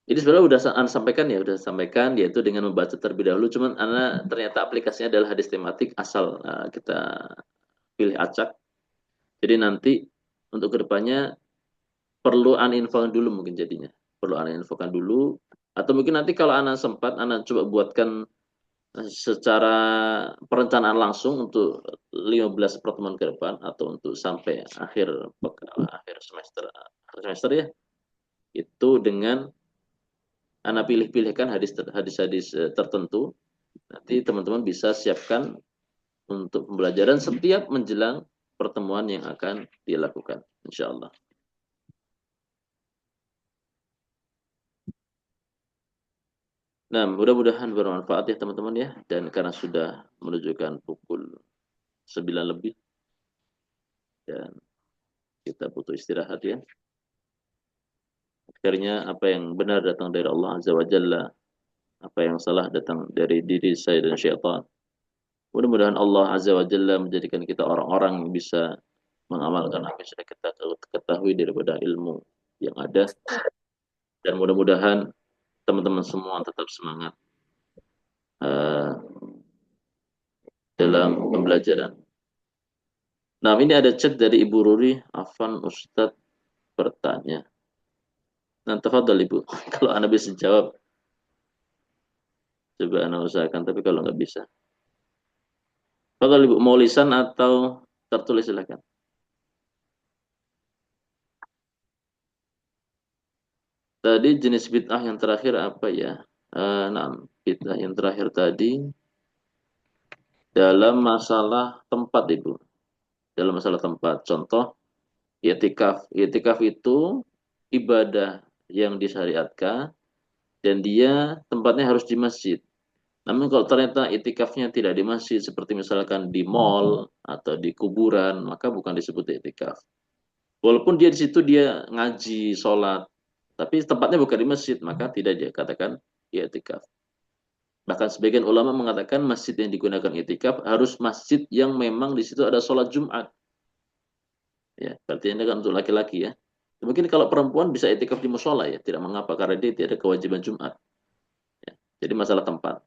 Jadi sebenarnya udah Anda sampaikan ya, udah sampaikan yaitu dengan membaca terlebih dahulu. Cuman Anda ternyata aplikasinya adalah hadis tematik asal kita pilih acak. Jadi nanti untuk kedepannya perlu uninfokan dulu mungkin jadinya. Perlu uninfokan dulu. Atau mungkin nanti kalau Anda sempat, Anda coba buatkan secara perencanaan langsung untuk 15 pertemuan ke depan atau untuk sampai akhir semester ya. Itu dengan Anda pilih-pilihkan hadis-hadis tertentu. Nanti teman-teman bisa siapkan untuk pembelajaran setiap menjelang pertemuan yang akan dilakukan, insya Allah. Nah, mudah-mudahan bermanfaat ya teman-teman ya. Dan karena sudah menunjukkan pukul 9 lebih, dan kita butuh istirahat ya. Akhirnya apa yang benar datang dari Allah Azza wa Jalla, apa yang salah datang dari diri saya dan syaitan. Mudah-mudahan Allah Azza wa Jalla menjadikan kita orang-orang yang bisa mengamalkan apa yang sudah kita ketahui daripada ilmu yang ada. Dan mudah-mudahan teman-teman semua tetap semangat dalam pembelajaran. Nah, ini ada chat dari Ibu Ruri. Afan Ustadz bertanya. Nah, tafadhol Ibu. Kalau Anda bisa jawab, coba Anda usahakan. Tapi kalau nggak bisa. Tafadhol Ibu, mau lisan atau tertulis silakan. Tadi jenis bid'ah yang terakhir apa ya? Nah, bid'ah yang terakhir tadi dalam masalah tempat Ibu. Dalam masalah tempat. Contoh, i'tikaf. I'tikaf itu ibadah yang disyariatkan dan dia tempatnya harus di masjid. Namun kalau ternyata itikafnya tidak di masjid, seperti misalkan di mall atau di kuburan, maka bukan disebut itikaf. Walaupun dia di situ dia ngaji, sholat, tapi tempatnya bukan di masjid, maka tidak dia katakan itikaf. Bahkan sebagian ulama mengatakan masjid yang digunakan itikaf harus masjid yang memang di situ ada sholat Jumat. Ya, berarti ini kan untuk laki-laki ya. Mungkin kalau perempuan bisa itikaf di musola ya, tidak mengapa karena dia tidak ada kewajiban Jumat. Ya, jadi masalah tempat.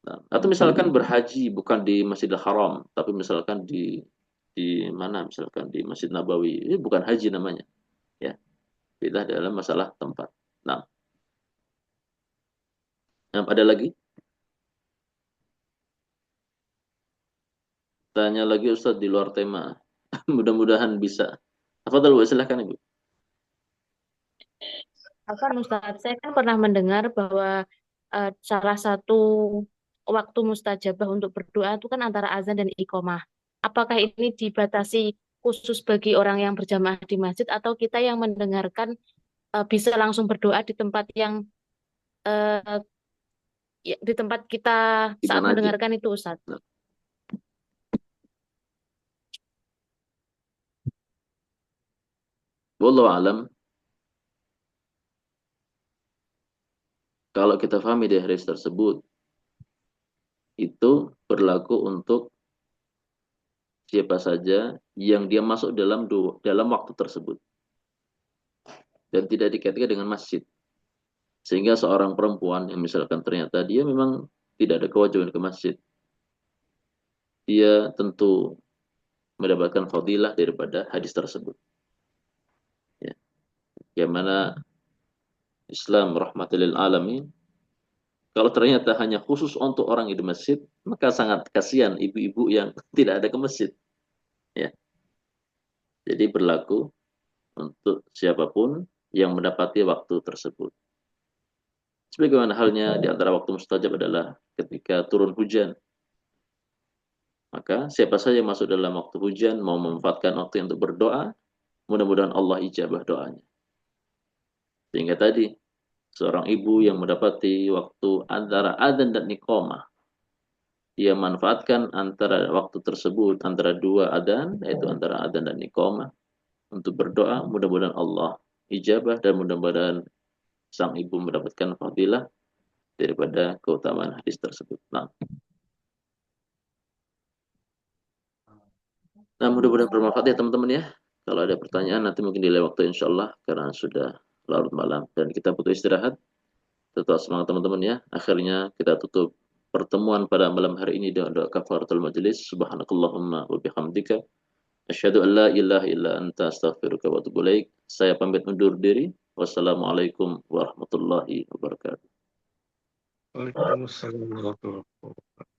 Nah, atau misalkan berhaji bukan di Masjidil Haram, tapi misalkan di mana? Misalkan di Masjid Nabawi, ini bukan haji namanya, ya. Beda dalam masalah tempat. Nah, ada lagi? Tanya lagi Ustadz di luar tema. Mudah-mudahan bisa. Tafadhol, silahkan Ibu. Afan Ustadz, saya kan pernah mendengar bahwa salah satu waktu mustajabah untuk berdoa itu kan antara azan dan iqomah. Apakah ini dibatasi khusus bagi orang yang berjamaah di masjid atau kita yang mendengarkan bisa langsung berdoa di tempat yang eh, di tempat kita Di saat mana aja? mendengarkan itu Ustadz? Nah, wallahu alam. Kalau kita pahami di hadis tersebut, itu berlaku untuk siapa saja yang dia masuk dalam waktu tersebut dan tidak dikaitkan dengan masjid. Sehingga seorang perempuan yang misalkan ternyata dia memang tidak ada kewajiban ke masjid, dia tentu mendapatkan fadilah daripada hadis tersebut. Ya. Bagaimana Islam rahmatil alamin, kalau ternyata hanya khusus untuk orang di masjid, maka sangat kasihan ibu-ibu yang tidak ada ke masjid. Ya. Jadi berlaku untuk siapapun yang mendapati waktu tersebut. Sebagaimana halnya di antara waktu mustajab adalah ketika turun hujan. Maka siapa saja yang masuk dalam waktu hujan mau memanfaatkan waktu untuk berdoa, mudah-mudahan Allah ijabah doanya. Sehingga tadi seorang ibu yang mendapati waktu antara adzan dan iqamah, dia manfaatkan antara waktu tersebut antara dua adzan, yaitu antara adzan dan iqamah untuk berdoa, mudah-mudahan Allah ijabah dan mudah-mudahan sang ibu mendapatkan fadilah daripada keutamaan hadis tersebut. Nah, mudah-mudahan bermanfaat ya teman-teman ya. Kalau ada pertanyaan nanti mungkin di lain waktu insya Allah karena sudah larut malam dan kita butuh istirahat. Tetap semangat teman-teman ya. Akhirnya kita tutup pertemuan pada malam hari ini dengan doa kafaratul majelis. Subhanakallahumma wa bihamdika asyhadu an la ilaha illa anta astaghfiruka wa atubu ilaik. Saya pamit undur diri. Wassalamualaikum warahmatullahi wabarakatuh. Waalaikumsalam warahmatullahi wabarakatuh.